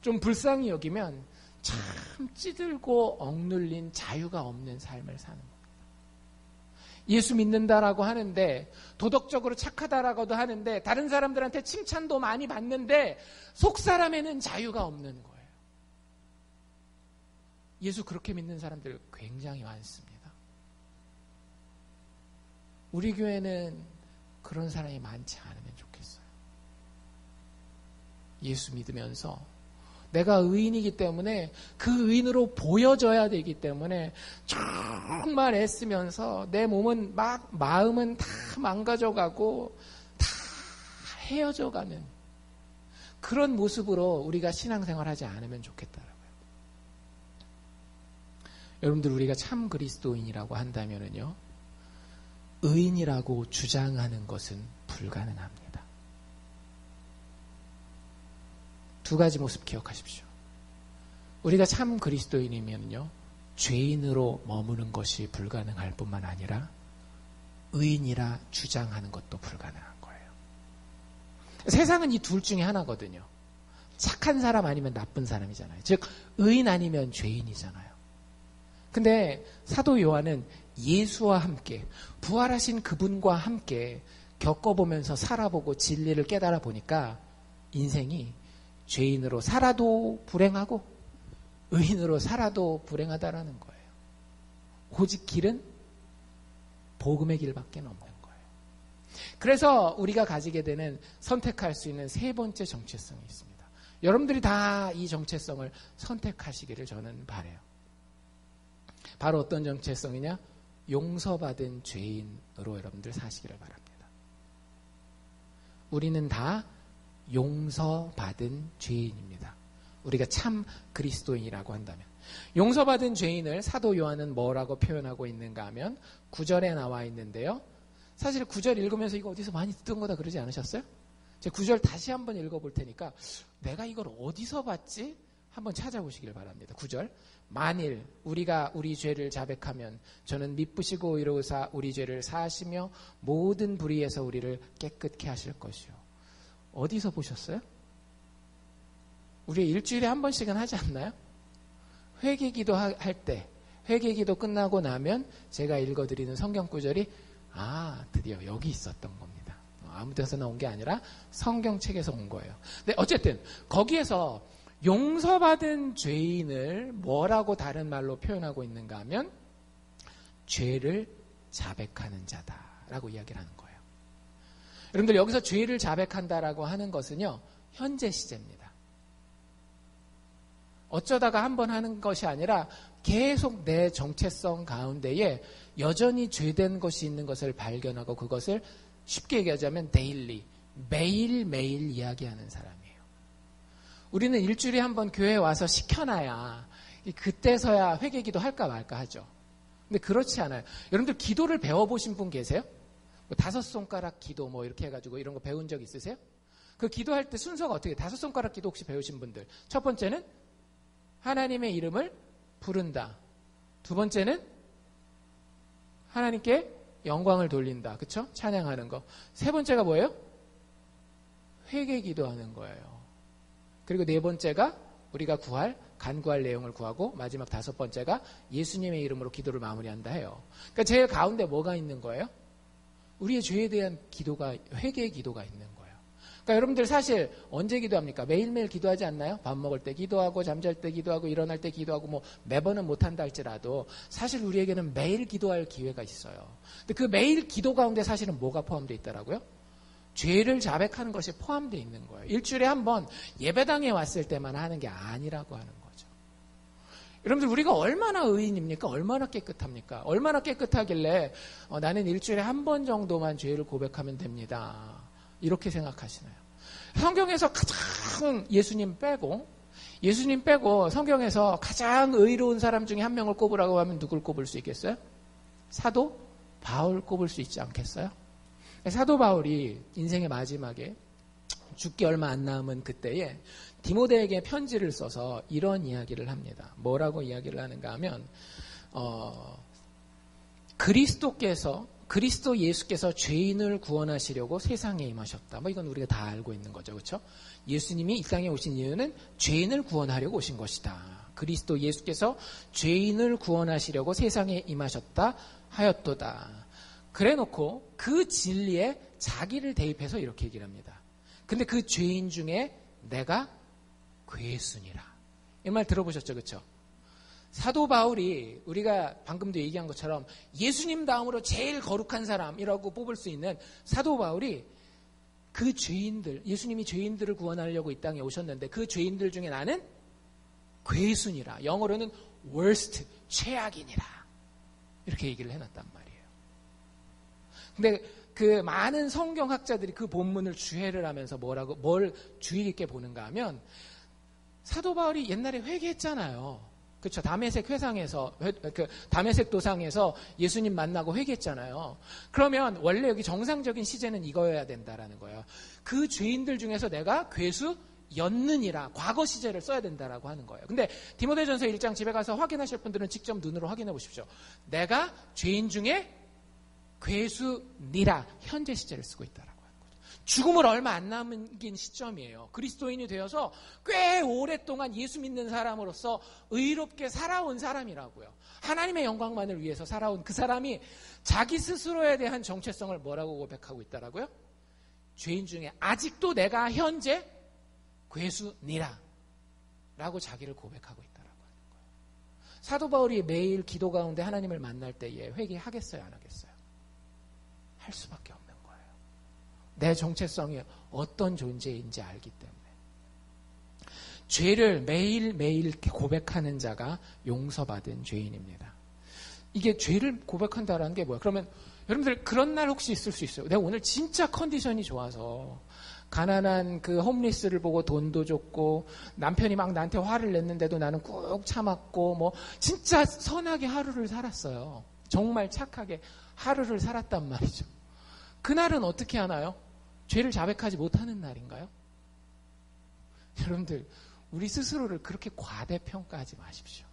좀 불쌍히 여기면 참 찌들고 억눌린 자유가 없는 삶을 사는 겁니다. 예수 믿는다라고 하는데 도덕적으로 착하다라고도 하는데 다른 사람들한테 칭찬도 많이 받는데 속 사람에는 자유가 없는 거예요. 예수 그렇게 믿는 사람들 굉장히 많습니다. 우리 교회는 그런 사람이 많지 않으면 좋겠어요. 예수 믿으면서 내가 의인이기 때문에 그 의인으로 보여져야 되기 때문에 정말 애쓰면서 내 몸은 마음은 다 망가져가고 다 헤어져가는 그런 모습으로 우리가 신앙생활하지 않으면 좋겠다라고요. 여러분들 우리가 참 그리스도인이라고 한다면은요, 의인이라고 주장하는 것은 불가능합니다. 두 가지 모습 기억하십시오. 우리가 참 그리스도인이면요, 죄인으로 머무는 것이 불가능할 뿐만 아니라 의인이라 주장하는 것도 불가능한 거예요. 세상은 이 둘 중에 하나거든요. 착한 사람 아니면 나쁜 사람이잖아요. 즉 의인 아니면 죄인이잖아요. 근데 사도 요한은 예수와 함께 부활하신 그분과 함께 겪어보면서 살아보고 진리를 깨달아 보니까 인생이 죄인으로 살아도 불행하고 의인으로 살아도 불행하다라는 거예요. 오직 길은 복음의 길밖에 없는 거예요. 그래서 우리가 가지게 되는 선택할 수 있는 세 번째 정체성이 있습니다. 여러분들이 다 이 정체성을 선택하시기를 저는 바라요. 바로 어떤 정체성이냐? 용서받은 죄인으로 여러분들 사시기를 바랍니다. 우리는 다 용서받은 죄인입니다. 우리가 참 그리스도인이라고 한다면. 용서받은 죄인을 사도 요한은 뭐라고 표현하고 있는가 하면 9절에 나와 있는데요. 사실 9절 읽으면서 이거 어디서 많이 듣던 거다 그러지 않으셨어요? 제가 9절 다시 한번 읽어볼 테니까 내가 이걸 어디서 봤지? 한번 찾아보시길 바랍니다. 9절. 만일 우리가 우리 죄를 자백하면 저는 미쁘시고 의로우사 우리 죄를 사하시며 모든 불의에서 우리를 깨끗게 하실 것이요. 어디서 보셨어요? 우리 일주일에 한 번씩은 하지 않나요? 회개기도 할 때, 회개기도 끝나고 나면 제가 읽어드리는 성경 구절이 드디어 여기 있었던 겁니다. 아무 데서 나온 게 아니라 성경책에서 온 거예요. 근데 어쨌든 거기에서 용서받은 죄인을 뭐라고 다른 말로 표현하고 있는가 하면 죄를 자백하는 자다라고 이야기를 하는 거예요. 여러분들 여기서 죄를 자백한다라고 하는 것은요, 현재 시제입니다. 어쩌다가 한번 하는 것이 아니라 계속 내 정체성 가운데에 여전히 죄된 것이 있는 것을 발견하고 그것을 쉽게 얘기하자면 데일리, 매일매일 이야기하는 사람이에요. 우리는 일주일에 한 번 교회에 와서 시켜놔야 그때서야 회개기도 할까 말까 하죠. 근데 그렇지 않아요. 여러분들 기도를 배워보신 분 계세요? 뭐 5손가락 기도 뭐 이렇게 해가지고 이런 거 배운 적 있으세요? 그 기도할 때 순서가 어떻게 5손가락 기도 혹시 배우신 분들? 첫 번째는 하나님의 이름을 부른다. 두 번째는 하나님께 영광을 돌린다. 그쵸? 찬양하는 거. 세 번째가 뭐예요? 회개 기도하는 거예요. 그리고 네 번째가 우리가 간구할 내용을 구하고 마지막 5번째가 예수님의 이름으로 기도를 마무리한다 해요. 그러니까 제일 가운데 뭐가 있는 거예요? 우리의 죄에 대한 기도가, 회개의 기도가 있는 거예요. 그러니까 여러분들 사실 언제 기도합니까? 매일매일 기도하지 않나요? 밥 먹을 때 기도하고 잠잘 때 기도하고 일어날 때 기도하고 뭐 매번은 못한다 할지라도 사실 우리에게는 매일 기도할 기회가 있어요. 근데 그 매일 기도 가운데 사실은 뭐가 포함되어 있더라고요? 죄를 자백하는 것이 포함되어 있는 거예요. 일주일에 한 번 예배당에 왔을 때만 하는 게 아니라고 하는 거죠. 여러분들 우리가 얼마나 의인입니까? 얼마나 깨끗합니까? 얼마나 깨끗하길래 나는 일주일에 한 번 정도만 죄를 고백하면 됩니다. 이렇게 생각하시나요? 성경에서 가장 예수님 빼고 성경에서 가장 의로운 사람 중에 한 명을 꼽으라고 하면 누굴 꼽을 수 있겠어요? 사도 바울 꼽을 수 있지 않겠어요? 사도 바울이 인생의 마지막에 죽기 얼마 안 남은 그때에 디모데에게 편지를 써서 이런 이야기를 합니다. 뭐라고 이야기를 하는가 하면 그리스도 예수께서 죄인을 구원하시려고 세상에 임하셨다. 뭐 이건 우리가 다 알고 있는 거죠. 그렇죠? 예수님이 이 땅에 오신 이유는 죄인을 구원하려고 오신 것이다. 그리스도 예수께서 죄인을 구원하시려고 세상에 임하셨다 하였도다. 그래놓고 그 진리에 자기를 대입해서 이렇게 얘기를 합니다. 근데 그 죄인 중에 내가 괴순이라. 이 말 들어보셨죠? 그렇죠? 사도 바울이 우리가 방금도 얘기한 것처럼 예수님 다음으로 제일 거룩한 사람이라고 뽑을 수 있는 사도 바울이 그 죄인들, 예수님이 죄인들을 구원하려고 이 땅에 오셨는데 그 죄인들 중에 나는 괴순이라. 영어로는 worst, 최악인이라. 이렇게 얘기를 해놨단 말이에요. 근데 그 많은 성경학자들이 그 본문을 주해를 하면서 뭘 주의 깊게 보는가 하면 사도 바울이 옛날에 회개했잖아요. 그렇죠. 다메섹 회상에서 다메섹 도상에서 예수님 만나고 회개했잖아요. 그러면 원래 여기 정상적인 시제는 이거여야 된다라는 거예요. 그 죄인들 중에서 내가 괴수였느니라. 과거 시제를 써야 된다라고 하는 거예요. 근데 디모데전서 1장 집에 가서 확인하실 분들은 직접 눈으로 확인해 보십시오. 내가 죄인 중에 괴수니라. 현재 시제를 쓰고 있다라고. 죽음을 얼마 안 남긴 시점이에요. 그리스도인이 되어서 꽤 오랫동안 예수 믿는 사람으로서 의롭게 살아온 사람이라고요. 하나님의 영광만을 위해서 살아온 그 사람이 자기 스스로에 대한 정체성을 뭐라고 고백하고 있다라고요? 죄인 중에 아직도 내가 현재 괴수니라 라고 자기를 고백하고 있다라고 하는 거예요. 사도 바울이 매일 기도 가운데 하나님을 만날 때에 회개하겠어요? 안 하겠어요? 할 수밖에 없는 거예요. 내 정체성이 어떤 존재인지 알기 때문에. 죄를 매일매일 고백하는 자가 용서받은 죄인입니다. 이게 죄를 고백한다라는 게 뭐야? 그러면 여러분들 그런 날 혹시 있을 수 있어요. 내가 오늘 진짜 컨디션이 좋아서 가난한 그 홈리스를 보고 돈도 줬고 남편이 막 나한테 화를 냈는데도 나는 꾹 참았고 뭐 진짜 선하게 하루를 살았어요. 정말 착하게 하루를 살았단 말이죠. 그날은 어떻게 하나요? 죄를 자백하지 못하는 날인가요? 여러분들 우리 스스로를 그렇게 과대평가하지 마십시오.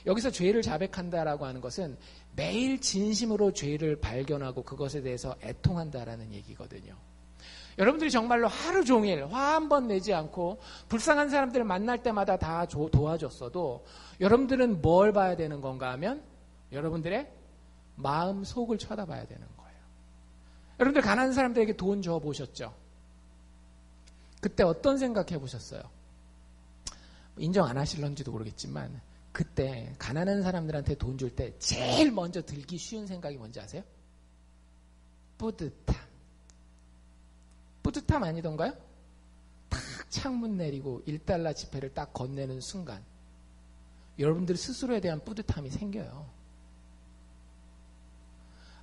여기서 죄를 자백한다라고 하는 것은 매일 진심으로 죄를 발견하고 그것에 대해서 애통한다라는 얘기거든요. 여러분들이 정말로 하루 종일 화 한 번 내지 않고 불쌍한 사람들을 만날 때마다 다 도와줬어도 여러분들은 뭘 봐야 되는 건가 하면 여러분들의 마음 속을 쳐다봐야 되는 거예요. 여러분들 가난한 사람들에게 돈 줘보셨죠? 그때 어떤 생각 해보셨어요? 인정 안 하실런지도 모르겠지만 그때 가난한 사람들한테 돈 줄 때 제일 먼저 들기 쉬운 생각이 뭔지 아세요? 뿌듯함. 뿌듯함 아니던가요? 탁 창문 내리고 1달러 지폐를 딱 건네는 순간 여러분들 스스로에 대한 뿌듯함이 생겨요.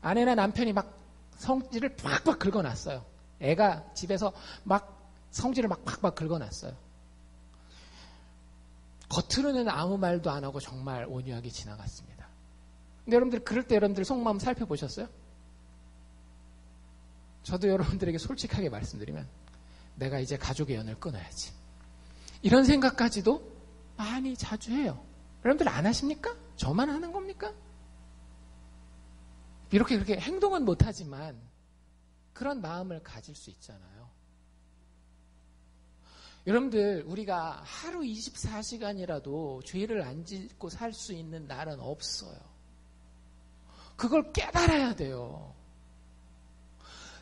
아내나 남편이 막 성질을 팍팍 긁어놨어요. 애가 집에서 막 성질을 막 팍팍 긁어놨어요. 겉으로는 아무 말도 안 하고 정말 온유하게 지나갔습니다. 근데 여러분들 그럴 때 여러분들 속마음 살펴보셨어요? 저도 여러분들에게 솔직하게 말씀드리면 내가 이제 가족의 연을 끊어야지. 이런 생각까지도 많이 자주 해요. 여러분들 안 하십니까? 저만 하는 겁니까? 이렇게 그렇게 행동은 못하지만 그런 마음을 가질 수 있잖아요. 여러분들 우리가 하루 24시간이라도 죄를 안 짓고 살 수 있는 날은 없어요. 그걸 깨달아야 돼요.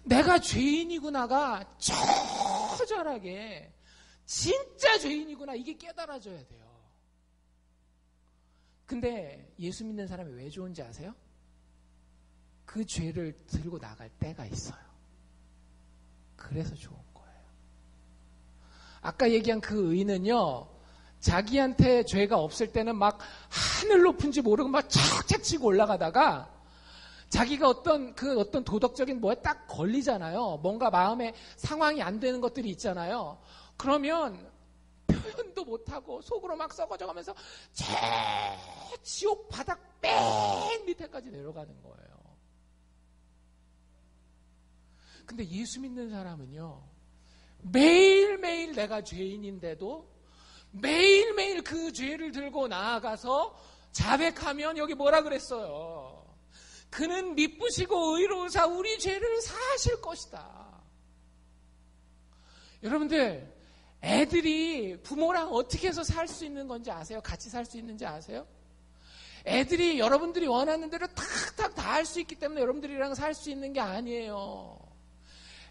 내가 죄인이구나가 처절하게 진짜 죄인이구나 이게 깨달아져야 돼요. 근데 예수 믿는 사람이 왜 좋은지 아세요? 그 죄를 들고 나갈 때가 있어요. 그래서 좋은 거예요. 아까 얘기한 그 의는요, 자기한테 죄가 없을 때는 막 하늘 높은지 모르고 막 척척 치고 올라가다가 자기가 어떤 도덕적인 뭐에 딱 걸리잖아요. 뭔가 마음에 상황이 안 되는 것들이 있잖아요. 그러면 표현도 못하고 속으로 막 썩어져가면서 저 지옥 바닥 맨 밑에까지 내려가는 거예요. 근데 예수 믿는 사람은요, 매일매일 내가 죄인인데도 매일매일 그 죄를 들고 나아가서 자백하면, 여기 뭐라 그랬어요? 그는 미쁘시고 의로우사 우리 죄를 사하실 것이다. 여러분들, 애들이 부모랑 어떻게 해서 살 수 있는 건지 아세요? 같이 살 수 있는지 아세요? 애들이 여러분들이 원하는 대로 탁탁 다 할 수 있기 때문에 여러분들이랑 살 수 있는 게 아니에요.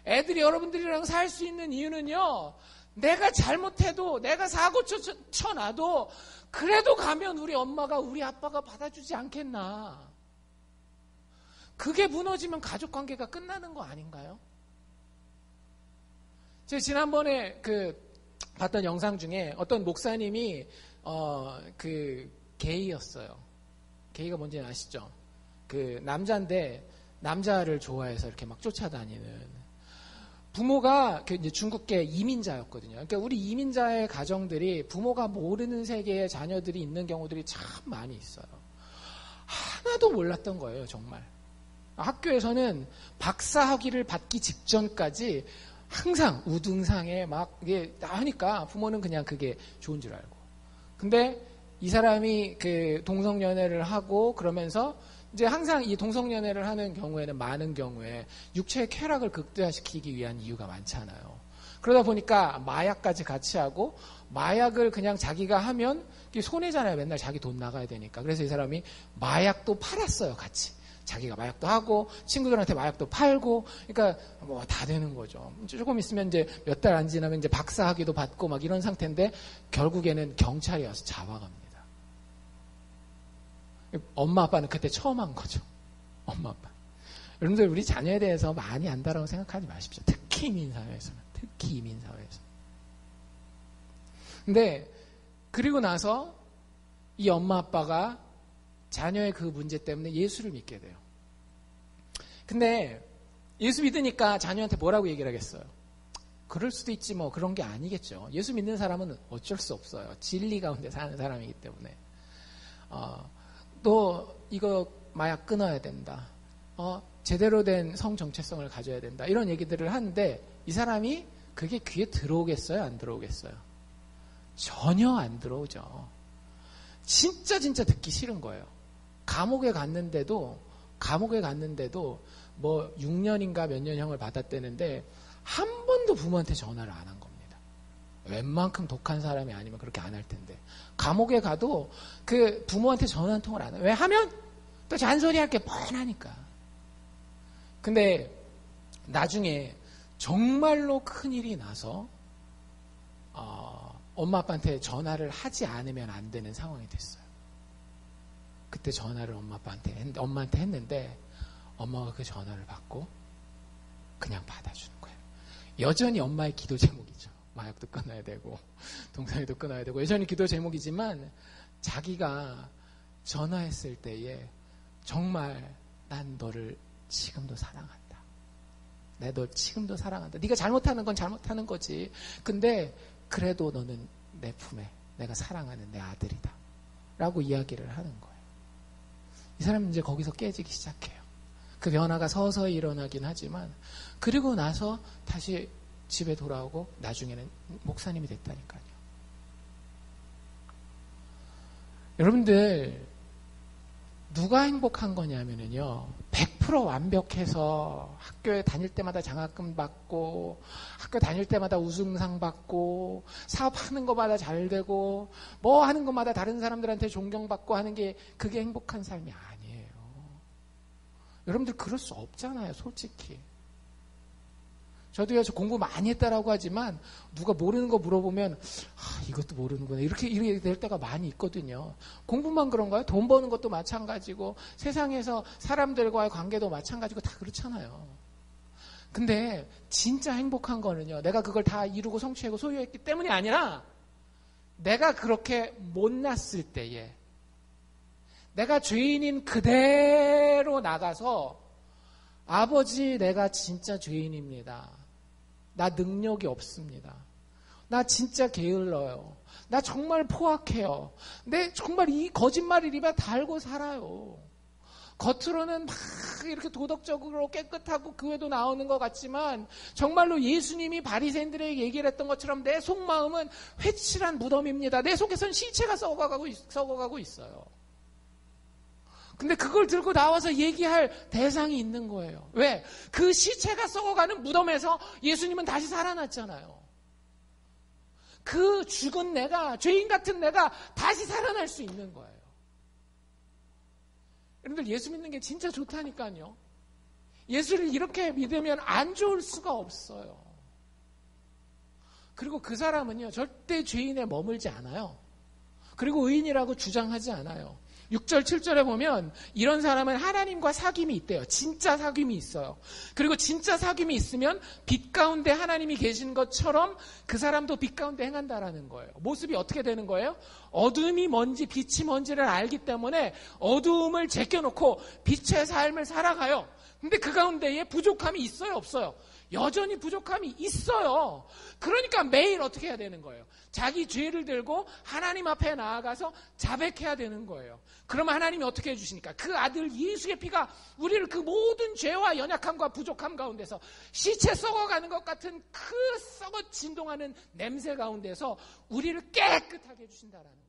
애들이 여러분들이랑 살 수 있는 이유는요, 내가 잘못해도, 내가 사고 쳐놔도 그래도 가면 우리 엄마가 우리 아빠가 받아주지 않겠나. 그게 무너지면 가족관계가 끝나는 거 아닌가요? 제가 지난번에 봤던 영상 중에 어떤 목사님이 게이였어요. 게이가 뭔지 아시죠? 남자인데 남자를 좋아해서 이렇게 막 쫓아다니는, 부모가 이제 중국계 이민자였거든요. 그러니까 우리 이민자의 가정들이 부모가 모르는 세계에 자녀들이 있는 경우들이 참 많이 있어요. 하나도 몰랐던 거예요, 정말. 학교에서는 박사학위를 받기 직전까지 항상 우등상에 막 이게 하니까 부모는 그냥 그게 좋은 줄 알고. 근데 이 사람이 동성연애를 하고 그러면서 이제 항상 이 동성연애를 하는 경우에는 많은 경우에 육체의 쾌락을 극대화시키기 위한 이유가 많잖아요. 그러다 보니까 마약까지 같이 하고, 마약을 그냥 자기가 하면 손해잖아요. 맨날 자기 돈 나가야 되니까. 그래서 이 사람이 마약도 팔았어요, 같이. 자기가 마약도 하고 친구들한테 마약도 팔고, 그러니까 뭐 다 되는 거죠. 조금 있으면 이제 몇 달 안 지나면 이제 박사학위도 받고 막 이런 상태인데 결국에는 경찰이 와서 잡아갑니다. 엄마 아빠는 그때 처음 한 거죠. 엄마 아빠. 여러분들, 우리 자녀에 대해서 많이 안다라고 생각하지 마십시오. 특히 이민사회에서는. 특히 이민사회에서. 근데 그리고 나서 이 엄마 아빠가 자녀의 그 문제 때문에 예수를 믿게 돼요. 근데 예수 믿으니까 자녀한테 뭐라고 얘기를 하겠어요? 그럴 수도 있지 뭐, 그런 게 아니겠죠. 예수 믿는 사람은 어쩔 수 없어요. 진리 가운데 사는 사람이기 때문에. 너 이거 마약 끊어야 된다. 제대로 된 성 정체성을 가져야 된다. 이런 얘기들을 하는데 이 사람이 그게 귀에 들어오겠어요? 안 들어오겠어요? 전혀 안 들어오죠. 진짜 듣기 싫은 거예요. 감옥에 갔는데도 뭐 6년인가 몇 년형을 받았다는데 한 번도 부모한테 전화를 안 한 겁니다. 웬만큼 독한 사람이 아니면 그렇게 안 할 텐데. 감옥에 가도 부모한테 전화 한 통을 안 해요. 왜 하면 또 잔소리할 게 뻔하니까. 근데 나중에 정말로 큰일이 나서 엄마 아빠한테 전화를 하지 않으면 안 되는 상황이 됐어요. 그때 전화를 엄마한테 했는데 엄마가 그 전화를 받고 그냥 받아주는 거예요. 여전히 엄마의 기도 제목이죠. 마약도 끊어야 되고 동성애도 끊어야 되고 여전히 기도 제목이지만, 자기가 전화했을 때에 정말 난 너를 지금도 사랑한다. 내가 너 지금도 사랑한다. 네가 잘못하는 건 잘못하는 거지. 근데 그래도 너는 내 품에 내가 사랑하는 내 아들이다. 라고 이야기를 하는 거예요. 이 사람은 이제 거기서 깨지기 시작해요. 그 변화가 서서히 일어나긴 하지만, 그리고 나서 다시 집에 돌아오고 나중에는 목사님이 됐다니까요. 여러분들, 누가 행복한 거냐면요, 100% 완벽해서 학교에 다닐 때마다 장학금 받고 학교 다닐 때마다 우승상 받고 사업하는 것마다 잘 되고 뭐 하는 것마다 다른 사람들한테 존경받고 하는 게 그게 행복한 삶이 아니에요. 여러분들 그럴 수 없잖아요, 솔직히. 저도요, 저 공부 많이 했다라고 하지만 누가 모르는 거 물어보면 이것도 모르는구나 이렇게 될 때가 많이 있거든요. 공부만 그런가요? 돈 버는 것도 마찬가지고 세상에서 사람들과의 관계도 마찬가지고 다 그렇잖아요. 근데 진짜 행복한 거는요, 내가 그걸 다 이루고 성취하고 소유했기 때문이 아니라 내가 그렇게 못났을 때에 내가 죄인인 그대로 나가서 아버지, 내가 진짜 죄인입니다. 나 능력이 없습니다. 나 진짜 게을러요. 나 정말 포악해요. 내 정말 이 거짓말을 입에 달고 살아요. 겉으로는 막 이렇게 도덕적으로 깨끗하고 교회도 나오는 것 같지만 정말로 예수님이 바리새인들에게 얘기를 했던 것처럼 내 속마음은 회칠한 무덤입니다. 내 속에선 시체가 썩어가고 있어요. 근데 그걸 들고 나와서 얘기할 대상이 있는 거예요. 왜? 그 시체가 썩어가는 무덤에서 예수님은 다시 살아났잖아요. 그 죽은 내가, 죄인 같은 내가 다시 살아날 수 있는 거예요. 여러분들 예수 믿는 게 진짜 좋다니까요. 예수를 이렇게 믿으면 안 좋을 수가 없어요. 그리고 그 사람은요, 절대 죄인에 머물지 않아요. 그리고 의인이라고 주장하지 않아요. 6절, 7절에 보면 이런 사람은 하나님과 사귐이 있대요. 진짜 사귐이 있어요. 그리고 진짜 사귐이 있으면 빛 가운데 하나님이 계신 것처럼 그 사람도 빛 가운데 행한다라는 거예요. 모습이 어떻게 되는 거예요? 어둠이 뭔지 빛이 뭔지를 알기 때문에 어두움을 제껴놓고 빛의 삶을 살아가요. 근데 그 가운데에 부족함이 있어요, 없어요? 여전히 부족함이 있어요. 그러니까 매일 어떻게 해야 되는 거예요? 자기 죄를 들고 하나님 앞에 나아가서 자백해야 되는 거예요. 그러면 하나님이 어떻게 해주시니까? 그 아들 예수의 피가 우리를 그 모든 죄와 연약함과 부족함 가운데서 시체 썩어가는 것 같은 그 썩어 진동하는 냄새 가운데서 우리를 깨끗하게 해주신다라는 거예요.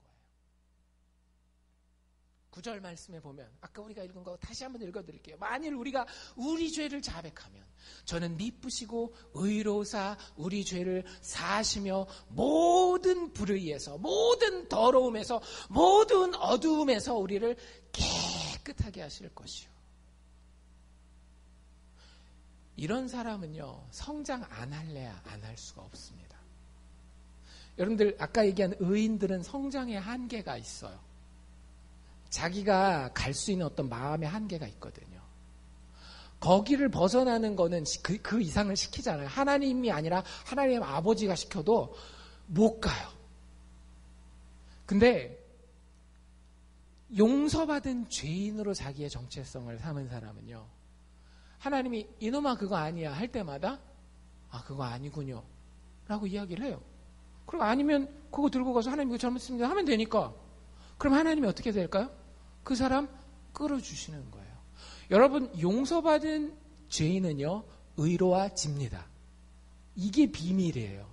9절 말씀에 보면 아까 우리가 읽은 거 다시 한번 읽어드릴게요. 만일 우리가 우리 죄를 자백하면 저는 미쁘시고 의로우사 우리 죄를 사하시며 모든 불의에서 모든 더러움에서 모든 어두움에서 우리를 깨끗하게 하실 것이요. 이런 사람은요, 성장 안 할래야 안 할 수가 없습니다. 여러분들 아까 얘기한 의인들은 성장의 한계가 있어요. 자기가 갈 수 있는 어떤 마음의 한계가 있거든요. 거기를 벗어나는 거는 그 이상을 시키잖아요. 하나님이 아니라 하나님 아버지가 시켜도 못 가요. 근데 용서받은 죄인으로 자기의 정체성을 삼은 사람은요, 하나님이 이놈아 그거 아니야 할 때마다 아 그거 아니군요 라고 이야기를 해요. 그리고 아니면 그거 들고 가서 하나님 이거 잘못했습니다 하면 되니까 그럼 하나님이 어떻게 될까요? 그 사람 끌어주시는 거예요. 여러분 용서받은 죄인은요 의로워집니다. 이게 비밀이에요.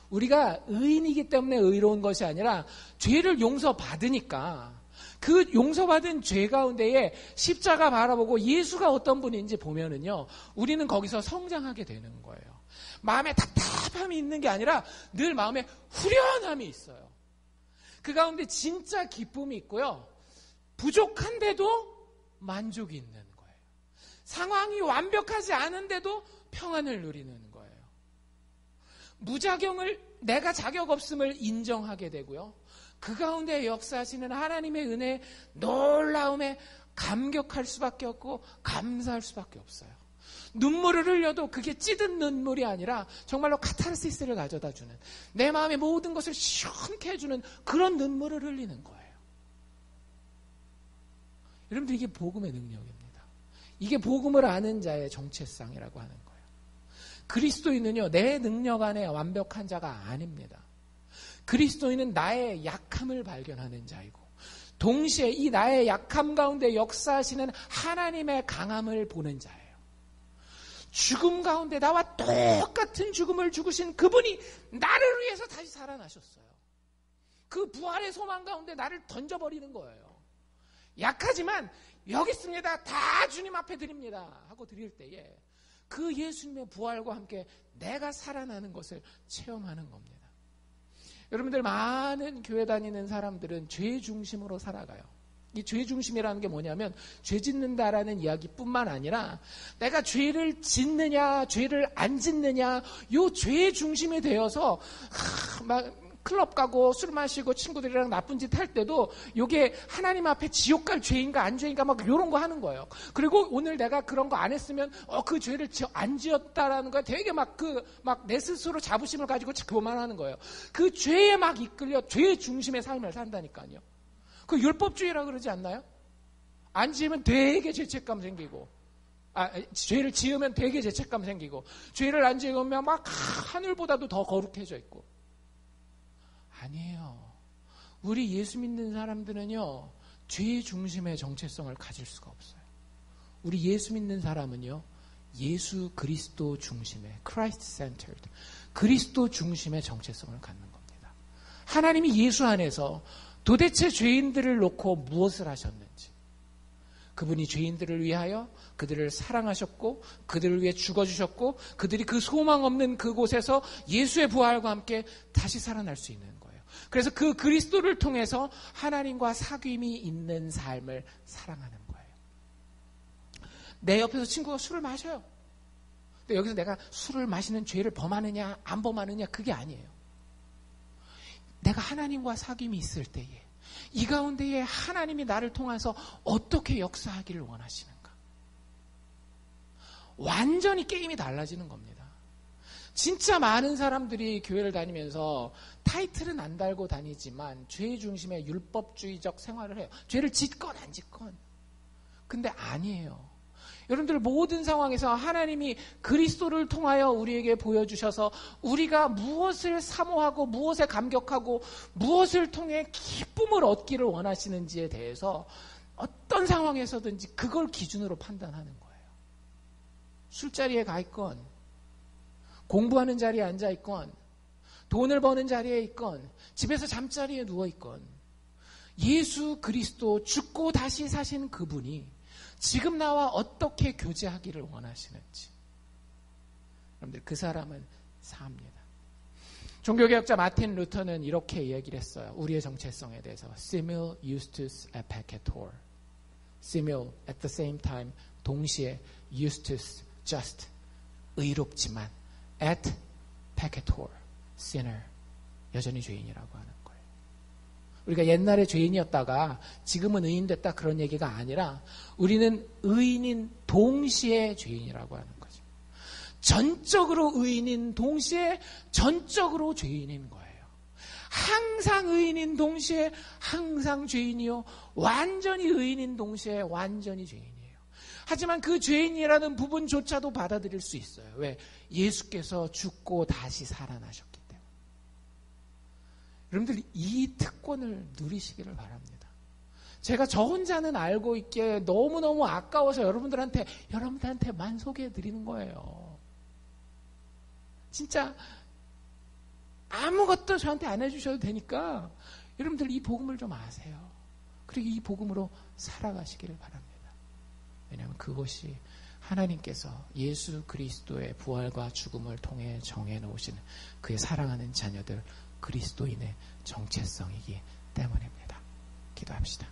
우리가 의인이기 때문에 의로운 것이 아니라 죄를 용서받으니까 그 용서받은 죄 가운데에 십자가 바라보고 예수가 어떤 분인지 보면은요 우리는 거기서 성장하게 되는 거예요. 마음에 답답함이 있는 게 아니라 늘 마음에 후련함이 있어요. 그 가운데 진짜 기쁨이 있고요. 부족한데도 만족이 있는 거예요. 상황이 완벽하지 않은데도 평안을 누리는 거예요. 무자격을 내가 자격 없음을 인정하게 되고요. 그 가운데 역사하시는 하나님의 은혜에 놀라움에 감격할 수밖에 없고 감사할 수밖에 없어요. 눈물을 흘려도 그게 찌든 눈물이 아니라 정말로 카타르시스를 가져다주는 내 마음의 모든 것을 시원케 해주는 그런 눈물을 흘리는 거예요. 여러분들 이게 복음의 능력입니다. 이게 복음을 아는 자의 정체성이라고 하는 거예요. 그리스도인은요 내 능력 안에 완벽한 자가 아닙니다. 그리스도인은 나의 약함을 발견하는 자이고 동시에 이 나의 약함 가운데 역사하시는 하나님의 강함을 보는 자예요. 죽음 가운데 나와 똑같은 죽음을 죽으신 그분이 나를 위해서 다시 살아나셨어요. 그 부활의 소망 가운데 나를 던져버리는 거예요. 약하지만 여기 있습니다. 다 주님 앞에 드립니다. 하고 드릴 때에 그 예수님의 부활과 함께 내가 살아나는 것을 체험하는 겁니다. 여러분들 많은 교회 다니는 사람들은 죄 중심으로 살아가요. 이 죄 중심이라는 게 뭐냐면 죄 짓는다라는 이야기뿐만 아니라 내가 죄를 짓느냐 죄를 안 짓느냐 요 죄 중심이 되어서 막 클럽 가고 술 마시고 친구들이랑 나쁜 짓 할 때도 이게 하나님 앞에 지옥 갈 죄인가 안 죄인가 막 이런 거 하는 거예요. 그리고 오늘 내가 그런 거 안 했으면 그 죄를 안 지었다라는 거야. 되게 막 내 스스로 자부심을 가지고 그만하는 거예요. 그 죄에 막 이끌려 죄 중심의 삶을 산다니까요. 그 율법주의라 그러지 않나요? 안 지으면 되게 죄책감 생기고, 죄를 지으면 되게 죄책감 생기고, 죄를 안 지으면 막 하늘보다도 더 거룩해져 있고. 아니에요. 우리 예수 믿는 사람들은요, 죄 중심의 정체성을 가질 수가 없어요. 우리 예수 믿는 사람은요, 예수 그리스도 중심의, Christ centered, 그리스도 중심의 정체성을 갖는 겁니다. 하나님이 예수 안에서 도대체 죄인들을 놓고 무엇을 하셨는지, 그분이 죄인들을 위하여 그들을 사랑하셨고 그들을 위해 죽어주셨고 그들이 그 소망 없는 그곳에서 예수의 부활과 함께 다시 살아날 수 있는 거예요. 그래서 그 그리스도를 통해서 하나님과 사귐이 있는 삶을 살아가는 거예요. 내 옆에서 친구가 술을 마셔요. 근데 여기서 내가 술을 마시는 죄를 범하느냐 안 범하느냐 그게 아니에요. 내가 하나님과 사귐이 있을 때에 이 가운데에 하나님이 나를 통해서 어떻게 역사하기를 원하시는가? 완전히 게임이 달라지는 겁니다. 진짜 많은 사람들이 교회를 다니면서 타이틀은 안 달고 다니지만 죄 중심의 율법주의적 생활을 해요. 죄를 짓건 안 짓건. 근데 아니에요. 여러분들 모든 상황에서 하나님이 그리스도를 통하여 우리에게 보여주셔서 우리가 무엇을 사모하고 무엇에 감격하고 무엇을 통해 기쁨을 얻기를 원하시는지에 대해서 어떤 상황에서든지 그걸 기준으로 판단하는 거예요. 술자리에 가 있건 공부하는 자리에 앉아 있건 돈을 버는 자리에 있건 집에서 잠자리에 누워 있건 예수 그리스도 죽고 다시 사신 그분이 지금 나와 어떻게 교제하기를 원하시는지. 여러분들 그 사람은 삽니다. 종교개혁자 마틴 루터는 이렇게 얘기를 했어요. 우리의 정체성에 대해서. Simul justus et peccator. Simul at the same time 동시에 justus just 의롭지만 et peccator sinner 여전히 죄인이라고 하는 거예요. 우리가 옛날에 죄인이었다가 지금은 의인 됐다 그런 얘기가 아니라 우리는 의인인 동시에 죄인이라고 하는 거죠. 전적으로 의인인 동시에 전적으로 죄인인 거예요. 항상 의인인 동시에 항상 죄인이요. 완전히 의인인 동시에 완전히 죄인이에요. 하지만 그 죄인이라는 부분조차도 받아들일 수 있어요. 왜? 예수께서 죽고 다시 살아나셨기 때문에. 여러분들 이 특권을 누리시기를 바랍니다. 제가 저 혼자는 알고 있기에 너무너무 아까워서 여러분들한테만 소개해 드리는 거예요. 진짜 아무것도 저한테 안 해주셔도 되니까 여러분들 이 복음을 좀 아세요. 그리고 이 복음으로 살아가시기를 바랍니다. 왜냐하면 그것이 하나님께서 예수 그리스도의 부활과 죽음을 통해 정해놓으신 그의 사랑하는 자녀들 그리스도인의 정체성이기 때문입니다. 기도합시다.